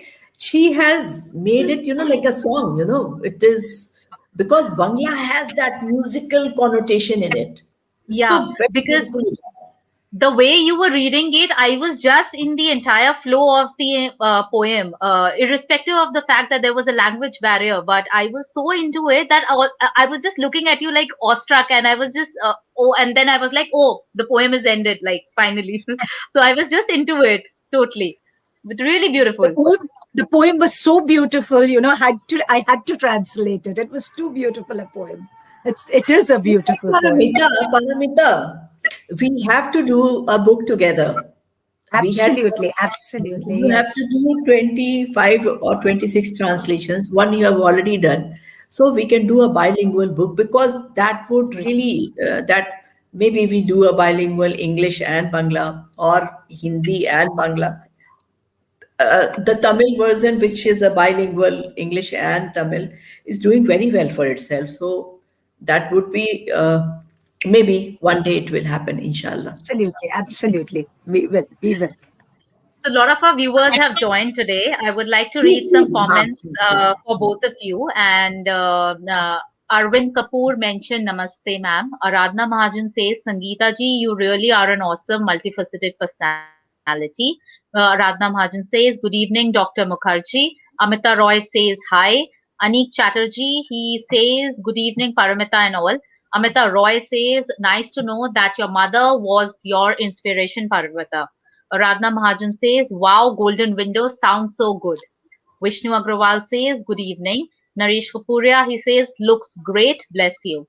S2: She has made it, like a song. It is because Bangla has that musical connotation in it. So
S1: yeah,
S2: very
S1: because
S2: beautiful.
S1: the way you were reading it, I was just in the entire flow of the poem, irrespective of the fact that there was a language barrier. But I was so into it that I was just looking at you like awestruck, and I was just, oh, and then I was like, oh, the poem is ended, like finally. So I was just into it totally, but really
S3: The
S1: beautiful.
S3: poem, the poem was so beautiful, I had to translate it. It was too beautiful a poem. It is a beautiful poem.
S2: Paramita, we have to do a book together. We have
S3: Absolutely,
S2: you have
S3: yes.
S2: to do 25 or 26 translations. One you have already done. So we can do a bilingual book because that would really, that maybe we do a bilingual English and Bangla or Hindi and Bangla. The Tamil version, which is a bilingual English and Tamil, is doing very well for itself. So that would be maybe one day it will happen, inshallah.
S3: Absolutely. We will.
S1: So a lot of our viewers have joined today. I would like to
S2: Please,
S1: read some
S2: please,
S1: comments
S2: please.
S1: for both of you. And Arvind Kapoor mentioned Namaste, ma'am. Aradhana Mahajan says, Sangeeta ji, you really are an awesome, multifaceted personality. Aradhana Mahajan says, good evening, Dr. Mukherjee. Amita Roy says, hi. Anik Chatterjee, he says, good evening, Paramita and all. Amita Roy says, nice to know that your mother was your inspiration, Paramita. Radna Mahajan says, wow, Golden Windows sounds so good. Vishnu Agrawal says, good evening. Naresh Kapuria, he says, looks great, bless you.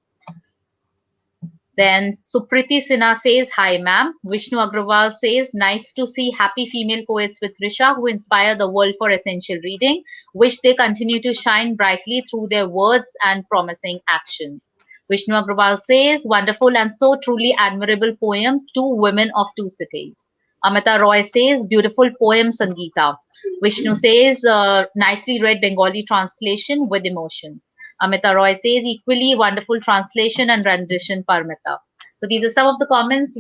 S1: Then Supriti Sinha says, hi ma'am. Vishnu Agrawal says, nice to see happy female poets with TRISHA who inspire the world for essential reading. Wish they continue to shine brightly through their words and promising actions. Vishnu Agrawal says, wonderful and so truly admirable poem, Two Women of Two Cities. Amita Roy says, beautiful poem, Sangeeta. Vishnu says, nicely read Bengali translation with emotions. Amita Roy says, equally wonderful translation and rendition, Paramita. So these are some of the comments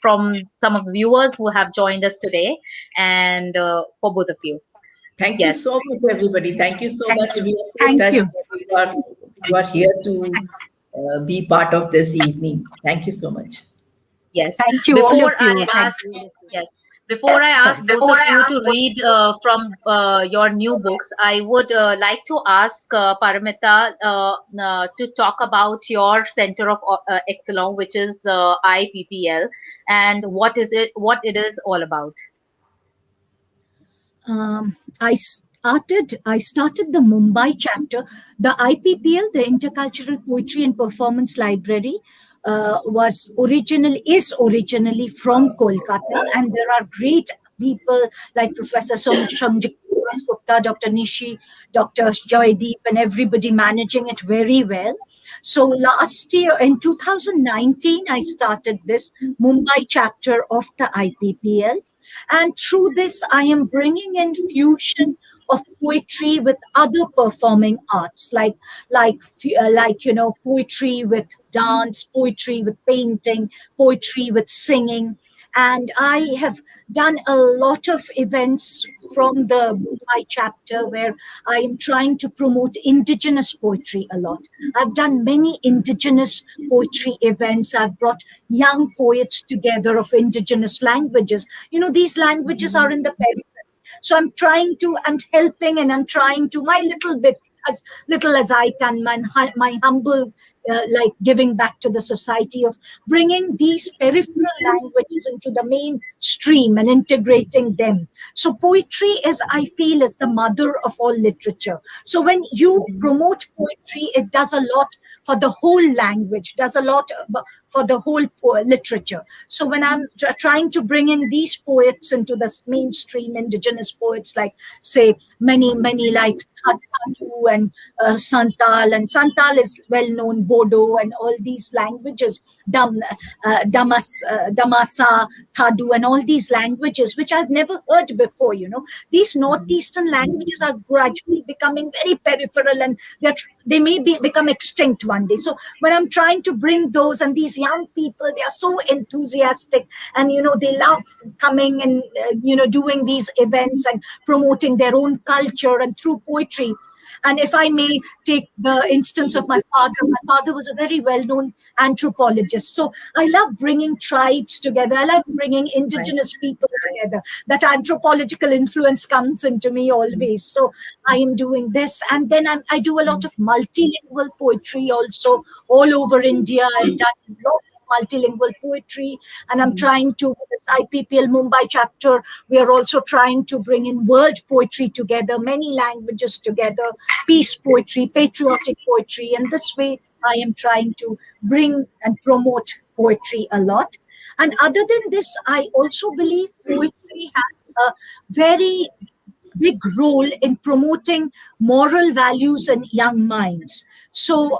S1: from some of the viewers who have joined us today, and for both of you.
S2: Thank you
S1: Yes,
S2: so much, everybody. Thank you so
S3: Thank
S2: much.
S3: you.
S2: We are so
S3: Thank
S2: touched
S3: you.
S2: that you are here to be part of this evening. Thank you so much.
S1: yes.
S3: Thank you, all of
S1: Before
S3: you.
S1: I ask, yes, before I ask
S3: Sorry.
S1: both of you to read from your new books, I would like to ask Paramita to talk about your Center of Excellence, which is IPPL, and what it is all about.
S3: Um, I I started the Mumbai chapter. The IPPL, the Intercultural Poetry and Performance Library, is originally from Kolkata, and there are great people like Professor Sangeeta, Gupta, Dr. Nishi, Dr. Joydeep, and everybody managing it very well. So last year, in 2019, I started this Mumbai chapter of the IPPL. And through this, I am bringing in fusion of poetry with other performing arts, like poetry with dance, poetry with painting, poetry with singing. And I have done a lot of events from the Mumbai chapter where I am trying to promote indigenous poetry a lot. I've done many indigenous poetry events. I've brought young poets together of indigenous languages. These languages are in the periphery. So I'm helping, and I'm trying to, my little bit, as little as I can, my humble, like giving back to the society, of bringing these peripheral languages into the mainstream and integrating them. So poetry is, I feel, is the mother of all literature. So when you promote poetry, it does a lot for the whole language, does a lot for the whole literature. So when I'm trying to bring in these poets into the mainstream, indigenous poets, like say many like Thadu and Santal, and Santal is well known, Bodo, and all these languages, Damasa, Thadu, and all these languages which I've never heard before. These northeastern languages are gradually becoming very peripheral, and they may become extinct one day. So when I'm trying to bring those, and these young people, they are so enthusiastic, and they love coming and doing these events and promoting their own culture and through poetry. And if I may take the instance of my father was a very well-known anthropologist. So I love bringing tribes together. I love bringing indigenous people together. That anthropological influence comes into me always. So I am doing this. And then I do a lot of multilingual poetry also all over India. I've done a lot multilingual poetry, and I'm trying to, with this IPPL Mumbai chapter, we are also trying to bring in world poetry together, many languages together, peace poetry, patriotic poetry, and this way I am trying to bring and promote poetry a lot. And other than this, I also believe poetry has a very big role in promoting moral values in young minds. So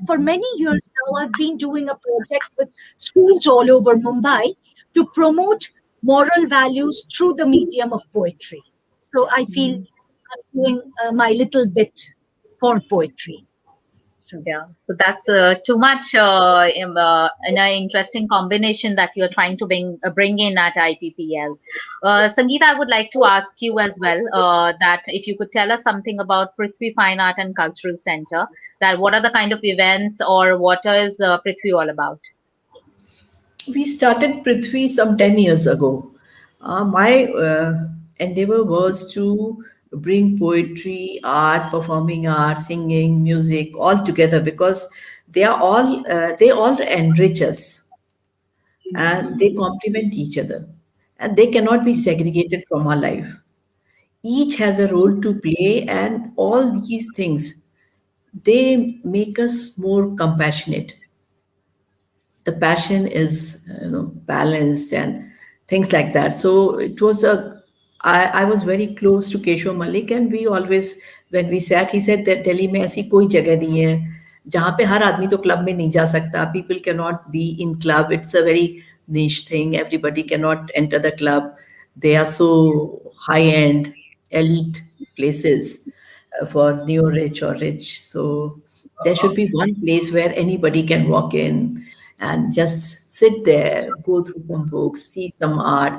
S3: for many years now, I've been doing a project with schools all over Mumbai to promote moral values through the medium of poetry. So I feel I'm doing my little bit for poetry.
S1: Yeah, so that's too much in an interesting combination that you're trying to bring in at IPPL. Sangeeta, I would like to ask you as well that if you could tell us something about Prithvi Fine Art and Cultural Center, that what are the kind of events, or what is Prithvi all about?
S2: We started Prithvi some 10 years ago. My endeavor was to bring poetry, art, performing art, singing, music all together, because they all enrich us, and they complement each other, and they cannot be segregated from our life. Each has a role to play, and all these things, they make us more compassionate. The passion is balanced and things like that. So it was I was very close to Keshav Malik, and we always, when we sat, he said that Delhi में ऐसी कोई जगह नहीं है जहाँ पे हर आदमी तो क्लब में नहीं जा सकता. People cannot be in club. It's a very niche thing. Everybody cannot enter the club. They are so high end, elite places for neo rich or rich. So there should be one place where anybody can walk in and just sit there, go through some books, see some art,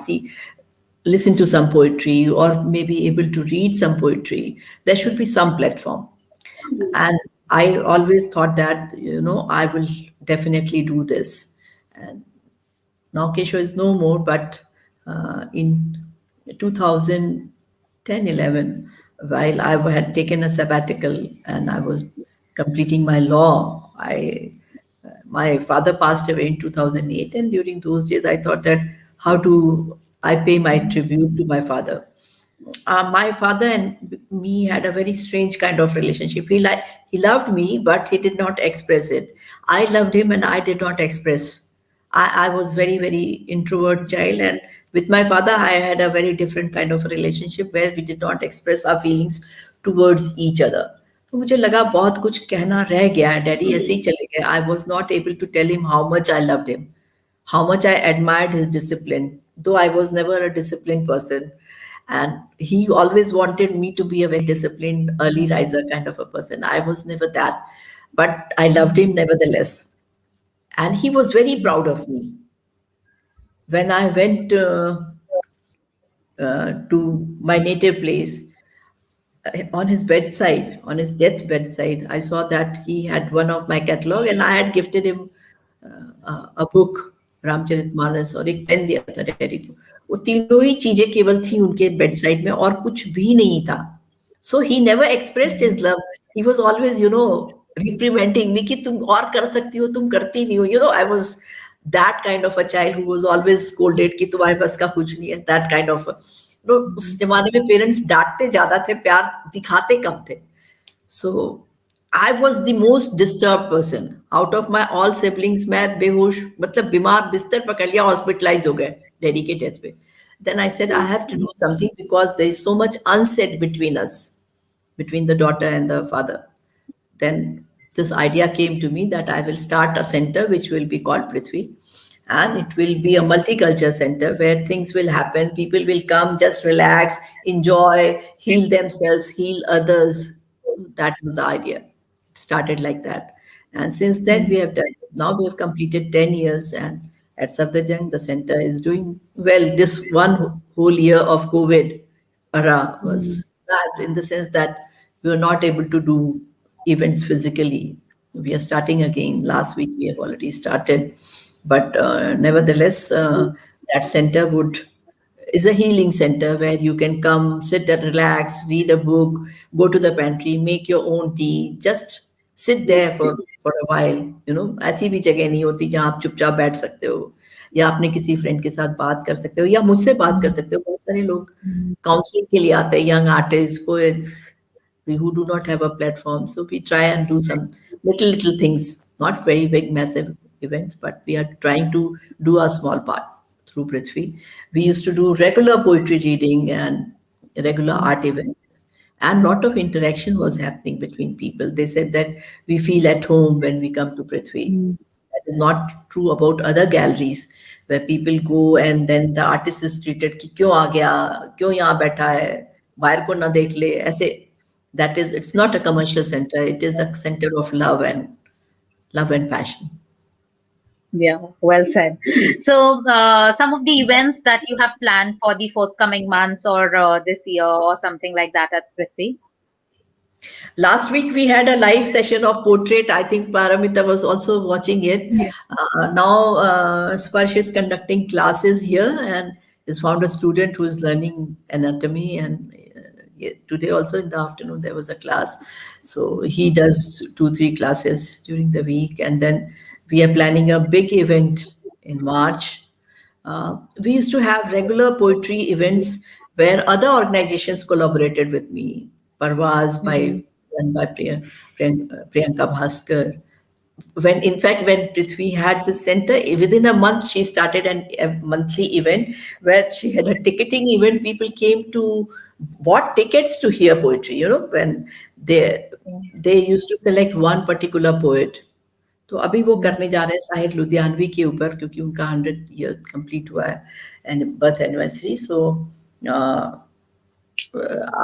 S2: listen to some poetry, or maybe able to read some poetry. There should be some platform. And I always thought that, I will definitely do this. And now Kesho is no more, but in 2010, 11, while I had taken a sabbatical and I was completing my law, my father passed away in 2008, and during those days I thought that how do I pay my tribute to my father? My father and me had a very strange kind of relationship. He loved me, but he did not express it. I loved him, and I did not express. I was very introvert child, and with my father, I had a very different kind of relationship where we did not express our feelings towards each other. तो मुझे लगा बहुत कुछ कहना रह गया है, daddy ऐसे ही चले गए. I was not able to tell him how much I loved him, how much I admired his discipline, though I was never a disciplined person. And he always wanted me to be a very disciplined, early riser kind of a person. I was never that, but I loved him nevertheless. And he was very proud of me. When I went to my native place, on his bedside, on his death bedside, I saw that he had one of my catalog, and I had gifted him a book, Ramcharitmanas, और एक pen दिया था daddy को. वो तीनों ही चीजें केवल थी उनके बेडसाइड में, और कुछ भी नहीं था. So he never expressed his love. He was always, reprimanding me कि तुम और कर सकती हो, तुम करती नहीं हो. I was that kind of a child who was always scolded कि तुम्हारे पास का कुछ नहीं है. That kind of, उस जमाने में पेरेंट्स डांटते ज्यादा थे, प्यार दिखाते कम थे. So I was the most disturbed person out of my all siblings. मैं बेहोश, मतलब बीमार, बिस्तर पकड़ लिया, हॉस्पिटलाइज हो गए डैडी के डेथ पे. Then I said I have to do something because there is so much unsaid between us, between the daughter and the father. Then this idea came to me that I will start a center which will be called Prithvi, and it will be a multicultural center where things will happen. People will come, just relax, enjoy, heal themselves, heal others. That was the idea. It started like that. And since then, we have done, now we have completed 10 years, and at Safdarjung, the center is doing well. This one whole year of COVID era was bad in the sense that we were not able to do events physically. We are starting again. Last week, we have already started. But nevertheless, that center is a healing center where you can come, sit and relax, read a book, go to the pantry, make your own tea, just sit there for a while. ऐसी भी जगह नहीं होती जहाँ आप चुपचाप बैठ सकते हो, या अपने किसी फ्रेंड के साथ बात कर सकते हो, या मुझसे बात कर सकते हो. बहुत सारे लोग काउंसलिंग के लिए आते हैं, young artist, poets, who do not have a platform. So we try and do some little things, not very big, massive events, but we are trying to do a small part through Prithvi. We used to do regular poetry reading and regular art events, and lot of interaction was happening between people. They said that we feel at home when we come to Prithvi. That is not true about other galleries where people go and then the artist is treated कि क्यों आ गया, क्यों यहाँ बैठा है, बाहर को ना देख ले, ऐसे. That is, it's not a commercial center. It is a center of love and passion.
S1: Yeah, well said. So, some of the events that you have planned for the forthcoming months or this year or something like that at Prithvi?
S2: Last week we had a live session of portrait. I think Paramita was also watching it.
S3: Yeah.
S2: Now Sparsh is conducting classes here and has found a student who is learning anatomy, and today also in the afternoon there was a class. So he does 2-3 classes during the week, and then we are planning a big event in March. We used to have regular poetry events where other organizations collaborated with me. Parvaz run by Priyanka Bhaskar. In fact, when Prithvi had the center, within a month, she started a monthly event where she had a ticketing event. People came to bought tickets to hear poetry, when they used to select one particular poet. तो अभी वो करने जा रहे हैं साहिर लुधियानवी के ऊपर, क्योंकि उनका 100 ईयर कंप्लीट हुआ है एंड बर्थ एनिवर्सरी. सो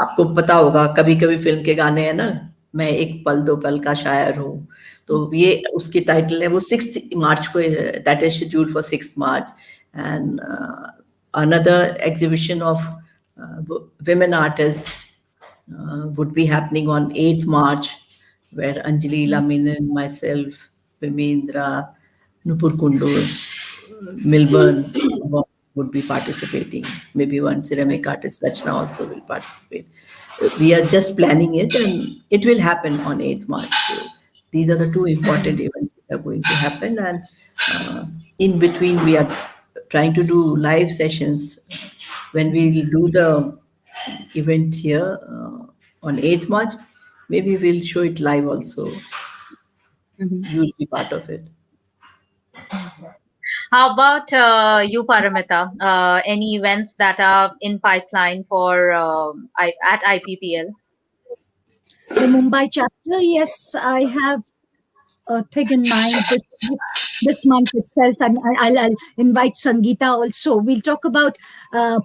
S2: आपको पता होगा, कभी कभी फिल्म के गाने हैं ना, मैं एक पल दो पल का शायर हूँ, तो ये उसकी टाइटल है. वो 6 मार्च को, that is scheduled for 6 March. And another exhibition of women artists would be happening on 8th March, where Anjali Laminen, myself, Vimendra, Nupur Kundur, Milburn would be participating. Maybe one ceramic artist, Rachna, also will participate. We are just planning it, and it will happen on 8th March. So these are the two important events that are going to happen. And in between, we are trying to do live sessions when we do the event here on 8th March. Maybe we'll show it live also.
S1: Mhm.
S2: You'll be part of it.
S1: How about you, Paramita? Any events that are in pipeline for at IPPL?
S3: The Mumbai chapter, yes, I have a thing in mind this month itself, and I'll invite Sangeeta also. We'll talk about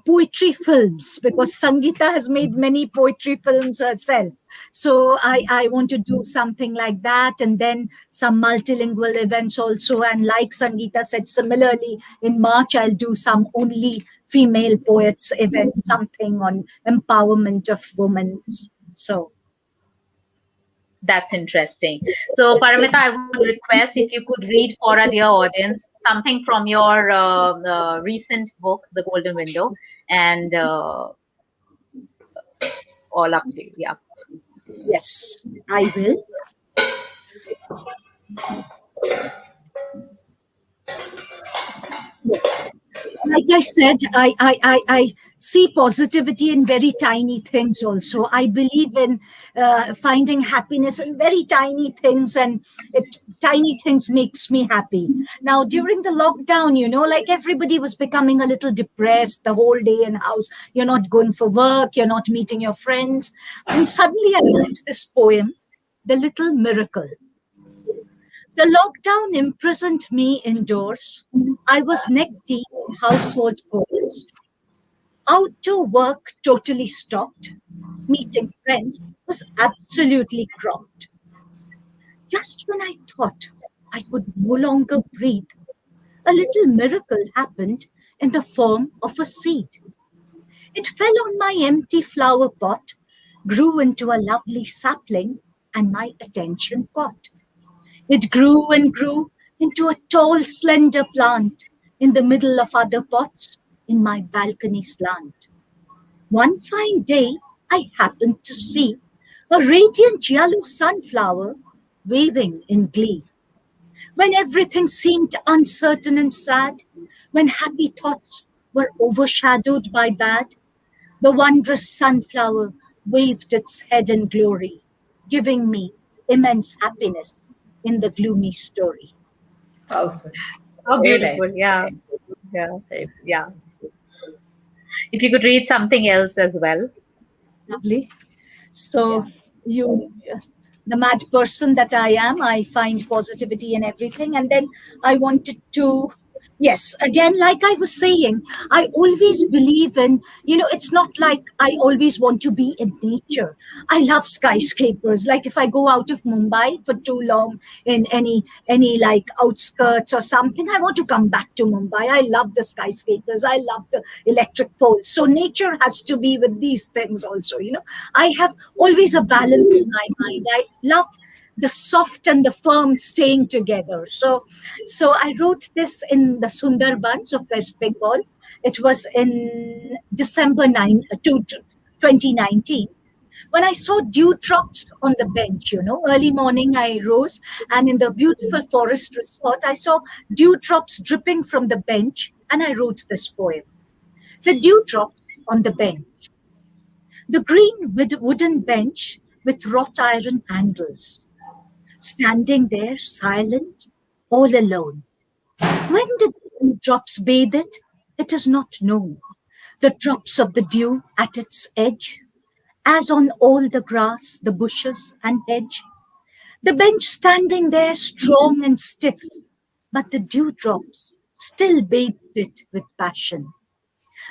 S3: poetry films because Sangeeta has made many poetry films herself. So I want to do something like that, and then some multilingual events also. And like Sangeeta said, similarly in March I'll do some only female poets events, something on empowerment of women. So
S1: That's interesting. So, Paramita, I would request if you could read for our dear audience something from your recent book, The Golden Window, and all up to you. Yeah.
S3: yes, I will. Like I said, I see positivity in very tiny things also. I believe in finding happiness in very tiny things, and tiny things makes me happy. Now, during the lockdown, like everybody was becoming a little depressed the whole day in house. You're not going for work, you're not meeting your friends. And suddenly I wrote this poem, The Little Miracle. The lockdown imprisoned me indoors. I was neck deep in household chores. Outdoor work totally stopped. Meeting friends was absolutely cropped. Just when I thought I could no longer breathe, a little miracle happened in the form of a seed. It fell on my empty flower pot, grew into a lovely sapling, and my attention caught. It grew and grew into a tall, slender plant in the middle of other pots in my balcony slant. One fine day, I happened to see a radiant yellow sunflower waving in glee. When everything seemed uncertain and sad, when happy thoughts were overshadowed by bad, the wondrous sunflower waved its head in glory, giving me immense happiness in the gloomy story.
S2: Awesome.
S1: So
S2: Very nice.
S1: beautiful. Yeah. Yeah.
S2: Very
S1: Yeah. If you could read something else as well.
S3: Lovely. So,
S1: Yeah.
S3: you, the mad person that I am, I find positivity in everything. And then I wanted to, yes, again, like I was saying, I always believe in, it's not like I always want to be in nature. I love skyscrapers. Like if I go out of Mumbai for too long in any like outskirts or something, I want to come back to Mumbai. I love the skyscrapers. I love the electric poles. So nature has to be with these things also. I have always a balance in my mind. I love the soft and the firm staying together. So I wrote this in the Sundarbans of West Bengal. It was in December 2019 when I saw dewdrops on the bench. Early morning I rose, and in the beautiful forest resort, I saw dewdrops dripping from the bench, and I wrote this poem. The dewdrops on the bench, the green wooden bench with wrought iron handles, standing there silent, all alone. When did the dewdrops bathe it? It is not known. The drops of the dew at its edge, as on all the grass, the bushes, and hedge. The bench standing there strong and stiff, but the dewdrops still bathed it with passion.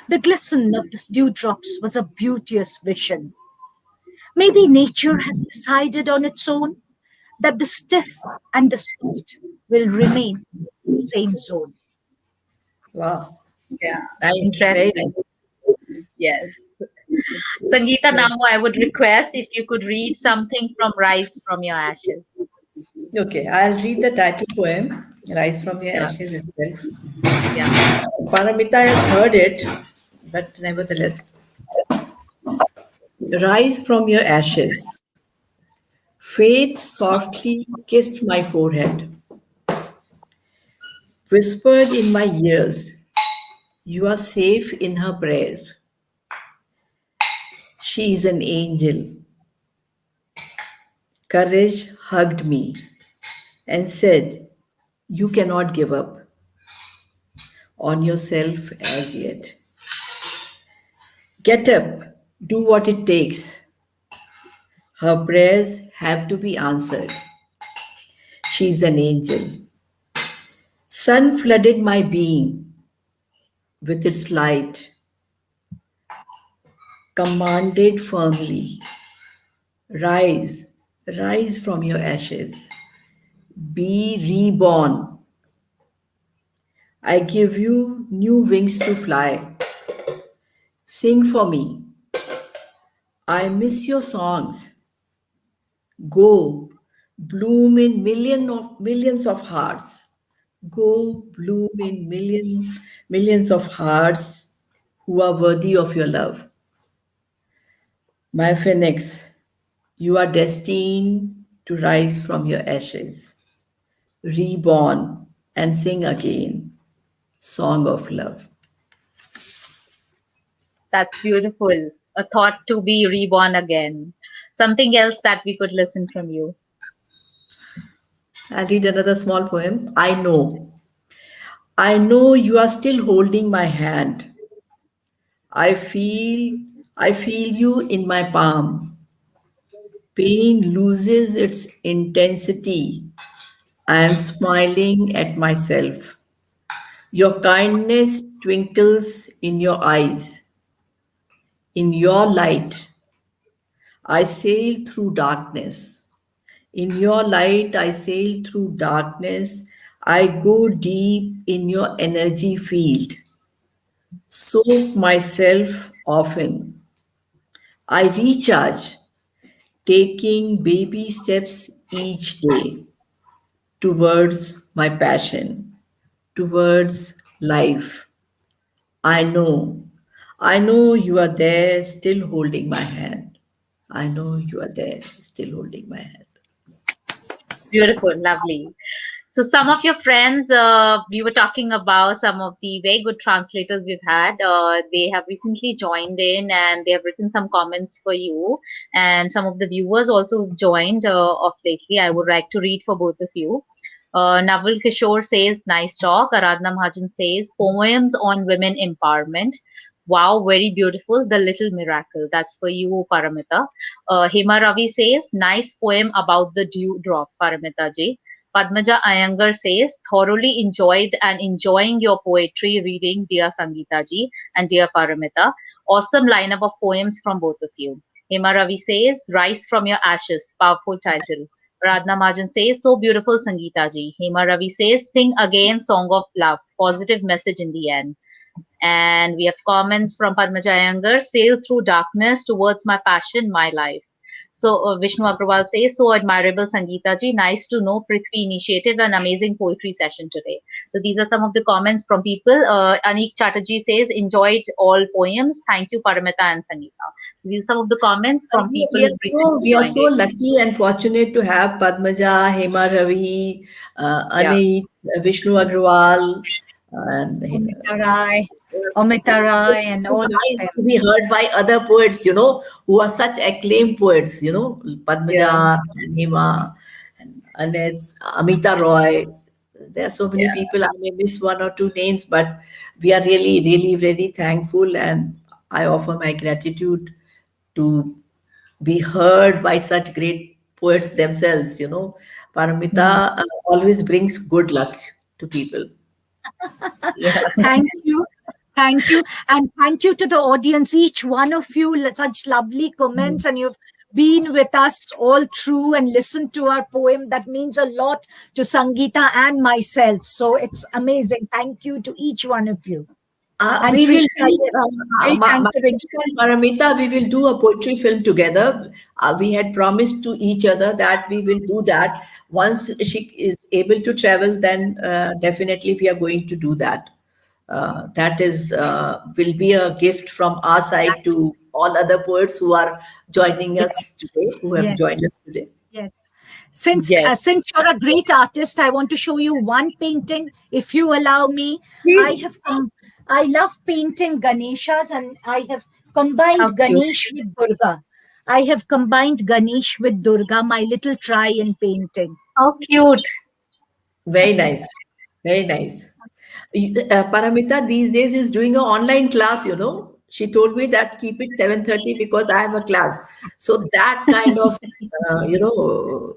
S3: The glisten of the dewdrops was a beauteous vision. Maybe nature has decided on its own that the stiff and the soft will remain in the same zone.
S2: wow.
S1: Yeah.
S2: Nice. Very
S1: Interesting.
S2: nice.
S1: Yes. Sangeeta,
S2: So,
S1: now I would request if you could read something from Rise from Your Ashes.
S2: okay, I'll read the title poem, Rise from Your
S1: Yeah.
S2: Ashes itself.
S1: Yeah.
S2: Paramita has heard it, but nevertheless, rise from your ashes. Faith softly kissed my forehead, whispered in my ears, you are safe in her prayers. She is an angel. Courage hugged me and said, "You cannot give up on yourself as yet. Get up, do what it takes. Her prayers have to be answered. She's an angel." Sun flooded my being with its light, commanded firmly, "Rise, rise from your ashes. Be reborn. I give you new wings to fly. Sing for me. I miss your songs. Go, bloom in millions of hearts. Go, bloom in millions of hearts who are worthy of your love. My phoenix, you are destined to rise from your ashes, reborn, and sing again, song of love."
S1: That's beautiful. A thought to be reborn again. Something else that we could listen from you.
S2: I'll read another small poem. I know you are still holding my hand. I feel, I feel you in my palm. Pain loses its intensity. I am smiling at myself. Your kindness twinkles in your eyes. In your light, I sail through darkness. In your light, I sail through darkness. I go deep in your energy field. Soak myself often. I recharge, taking baby steps each day towards my passion, towards life. I know, I know you are there still holding my hand. I know you are there still holding my hand.
S1: Beautiful, lovely. So, some of your friends, we were talking about some of the very good translators we've had. They have recently joined in and they have written some comments for you. And some of the viewers also joined of lately. I would like to read for both of you. Naval Kishore says, nice talk. Aradhana Mahajan says, poems on women empowerment. Wow, very beautiful. The Little Miracle. That's for you, Paramita. Hema Ravi says, nice poem about the dew drop, Paramita ji. Padmaja Iyengar says, thoroughly enjoyed and enjoying your poetry reading, dear Sangeeta ji and dear Paramita. Awesome lineup of poems from both of you. Hema Ravi says, rise from your ashes. Powerful title. Radna Majan says, so beautiful Sangeeta ji. Hema Ravi says, sing again, song of love. Positive message in the end. And we have comments from Padmaja Iyengar, sail through darkness towards my passion, my life. So Vishnu Agrawal says, so admirable Sangeeta ji, nice to know Prithvi initiative and amazing poetry session today. So these are some of the comments from people. Anik Chatterjee says, enjoyed all poems. Thank you, Paramita and Sangeeta. So these are some of the comments from people who
S2: We are
S1: joined
S2: so
S1: in.
S2: lucky and fortunate to have Padmaja, Hema Ravi,
S1: Yeah.
S2: Anit, Vishnu Agrawal, and
S3: Amita Rai,
S2: it's
S3: and
S2: so
S3: all of
S2: nice to
S3: them.
S2: be heard by other poets, who are such acclaimed poets,
S1: Yeah.
S2: Padmaja and Hema and Anet, Amita Roy. There are so many
S1: Yeah.
S2: people. I may miss one or two names, but we are really, really, really thankful, and I offer my gratitude to be heard by such great poets themselves.
S3: Hmm.
S2: Paramita always brings good luck to people.
S1: Yeah.
S3: Thank you. Thank you. And thank you to the audience, each one of you, such lovely comments. And you've been with us all through and listened to our poem. That means a lot to Sangeeta and myself. So it's amazing. Thank you to each one of you. And
S2: We will
S3: Trisha,
S2: do,
S3: yes, great answering.
S2: and Paramita, we will do a poetry film together. We had promised to each other that we will do that. Once she is able to travel, then definitely we are going to do that. That is will be a gift from our side to all other poets who are joining us today, who have
S3: Yes.
S2: joined us today.
S3: Yes. Since
S1: Yes.
S3: since you're a great artist, I want to show you one painting, if you allow me. I
S2: Please.
S3: have I love painting Ganeshas, and I have
S1: How
S3: combined
S1: cute.
S3: Ganesh with Durga. I have combined Ganesh with Durga, my little try in painting.
S1: How cute.
S2: Very nice. Very nice. Paramita these days is doing an online class, you know. She told me that keep it 7:30 because I have a class. So that kind of, you know,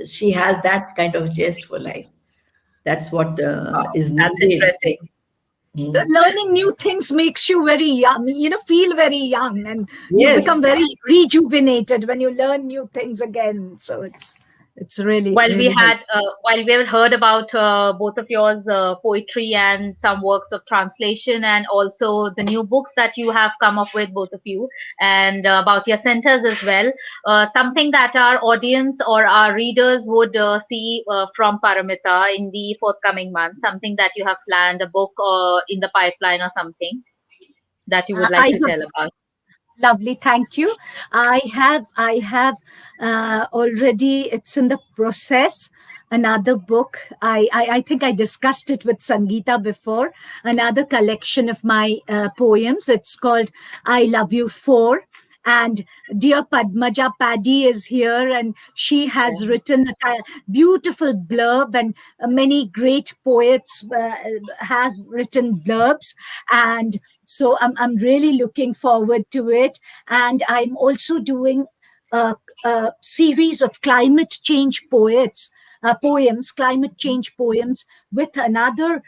S2: she has that kind of zest for life. That's what
S1: Wow,
S2: is
S1: that's
S2: needed.
S1: interesting.
S2: Hmm.
S3: Learning new things makes you very young, feel very young, and you become
S2: Yes.
S3: very rejuvenated when you learn new things again. So it's really,
S1: While we
S3: really
S1: had,
S3: helpful.
S1: while we have heard about both of yours poetry and some works of translation, and also the new books that you have come up with, both of you, and about your centers as well, something that our audience or our readers would see from Paramita in the forthcoming months, something that you have planned, a book in the pipeline or something that you would like
S3: I
S1: to
S3: have
S1: tell about.
S3: Lovely, thank you. I have already. It's in the process. Another book. I think I discussed it with Sangeeta before. Another collection of my poems. It's called "I Love You For." And dear Padmaja Paddy is here, and she has written a beautiful blurb, and many great poets have written blurbs, and so I'm really looking forward to it. And I'm also doing a series of climate change poems, climate change poems, with another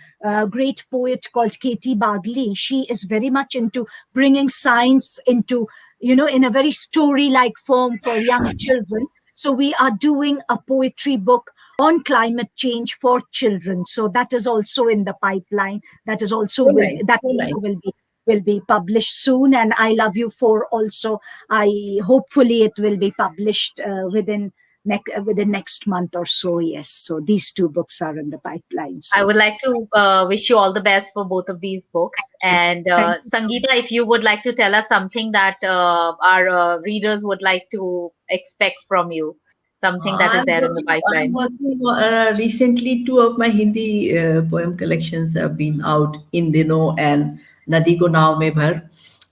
S3: great poet called Katie Bagley. She is very much into bringing science into, in a very story-like form for young children. So we are doing a poetry book on climate change for children. So that is also in the pipeline. That is also
S2: So nice.
S3: that
S2: So nice.
S3: also will be published soon. And I Love You For also, I hopefully it will be published within next month or so. Yes, so these two books are in the pipeline.
S1: I
S3: So
S1: would like to wish you all the best for both of these books. And
S3: thank you so
S1: Sangeeta,
S3: much.
S1: if you would like to tell us something that our readers would like to expect from you, something that is there in the
S2: I'm
S1: pipeline.
S2: working recently, two of my Hindi poem collections have been out, In Dino and Nadi Ko Naav Mein Bhar.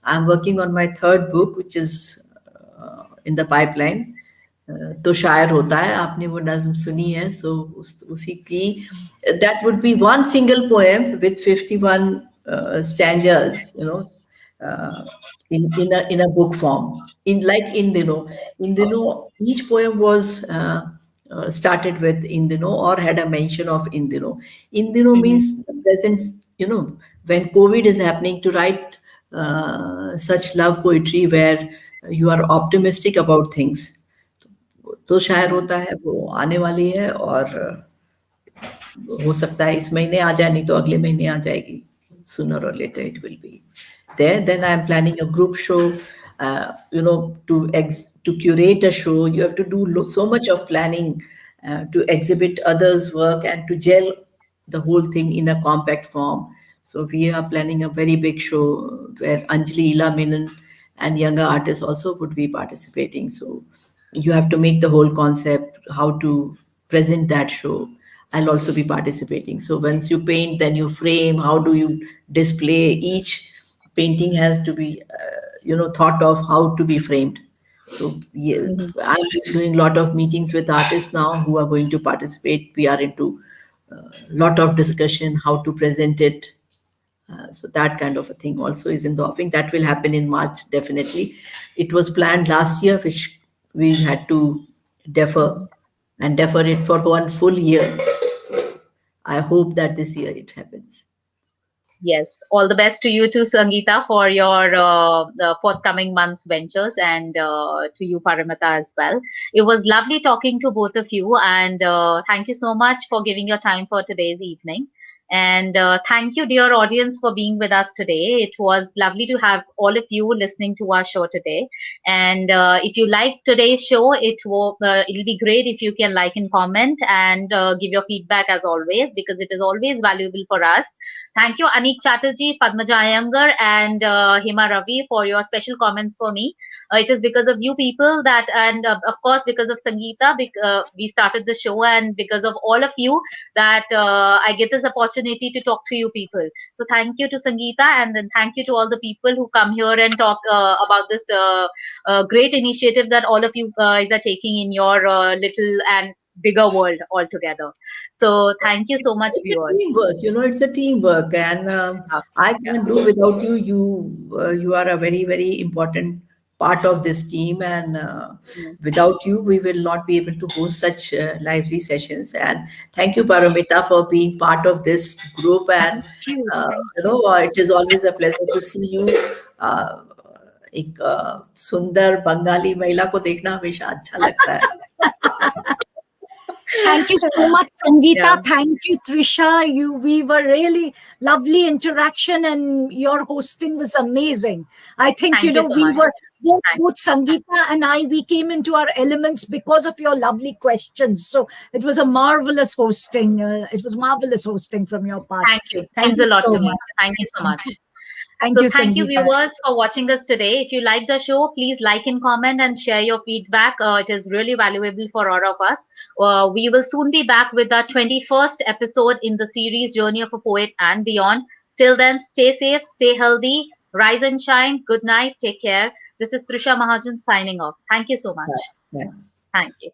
S2: I'm working on my third book, which is in the pipeline. तो शायर होता है आपने वो नज्म सुनी है सो उसी की that would be one single poem with 51 stanzas, you know, in a book form, in Dino each poem was started with in Dino or had a mention of in Dino
S1: Hmm.
S2: means the present, you know, when COVID is happening, to write such love poetry where you are optimistic about things. तो शायर होता है वो आने वाली है और हो सकता है इस महीने आ जाए नहीं तो अगले महीने आ जाएगी sooner or later it will be there. Then I'm planning a group show, you know, to curate a show you have to do so much of planning to exhibit others work and to gel the whole thing in a compact form. So we are planning a very big show where Anjali Ila Menon and younger artists also would be participating. So you have to make the whole concept, how to present that show. I'll also be participating. So once you paint, then you frame. How do you display? Each painting has to be, you know, thought of how to be framed. So yeah,
S1: Hmm.
S2: I'm doing a lot of meetings with artists now who are going to participate. We are into a lot of discussion how to present it. So that kind of a thing also is in the offing. That will happen in March, definitely. It was planned last year, which we had to defer and defer it for one full year. So I hope that this year it happens.
S1: Yes, all the best to you too, Sangeeta, for your the forthcoming months' ventures, and to you, Paramita, as well. It was lovely talking to both of you, and thank you so much for giving your time for today's evening. And thank you, dear audience, for being with us today. It was lovely to have all of you listening to our show today. And if you liked today's show, it'll be great if you can like and comment and give your feedback as always, because it is always valuable for us. Thank you, Anik Chatterjee, Padmaja Iyengar, and Hima Ravi for your special comments for me. It is because of you people that, and of course, because of Sangeeta, we started the show, and because of all of you that I get this opportunity opportunity to talk to you people. So thank you to Sangeeta, and then thank you to all the people who come here and talk about this great initiative that all of you guys are taking in your little and bigger world altogether. So thank you so much,
S2: It's a
S1: viewers.
S2: teamwork, it's a teamwork, and
S1: Yeah,
S2: I
S1: yeah.
S2: can't do without you. You are a very, very important part of this team, and
S1: Mm.
S2: without you, we will not be able to host such lively sessions. And thank you, Paramita, for being part of this group. And
S3: Thank you. Thank you.
S2: it is always a pleasure to see you. Uh, एक सुंदर बंगाली महिला को देखना हमेशा अच्छा लगता है.
S3: Thank you so much,
S1: Yeah.
S3: Sangeeta. Thank you, Trisha. We were really lovely interaction, and your hosting was amazing. I think
S1: Thank you so
S3: we
S1: much.
S3: were
S1: Thanks.
S3: both Sangeeta and I. We came into our elements because of your lovely questions. So it was a marvelous hosting. It was marvelous hosting from your part.
S1: Thank you.
S3: Thank
S1: Means a
S3: you
S1: lot
S3: so
S1: to me.
S3: much.
S1: Thank you so much.
S3: Thank
S1: So
S3: you,
S1: thank you
S3: Sangeeta.
S1: viewers for watching us today. If you like the show, please like and comment and share your feedback. It is really valuable for all of us. We will soon be back with our 21st episode in the series Journey of a Poet and Beyond. Till then, stay safe, stay healthy, rise and shine. Good night. Take care. This is Trisha Mahajan signing off. Thank you so much.
S2: Yeah.
S1: Thank you.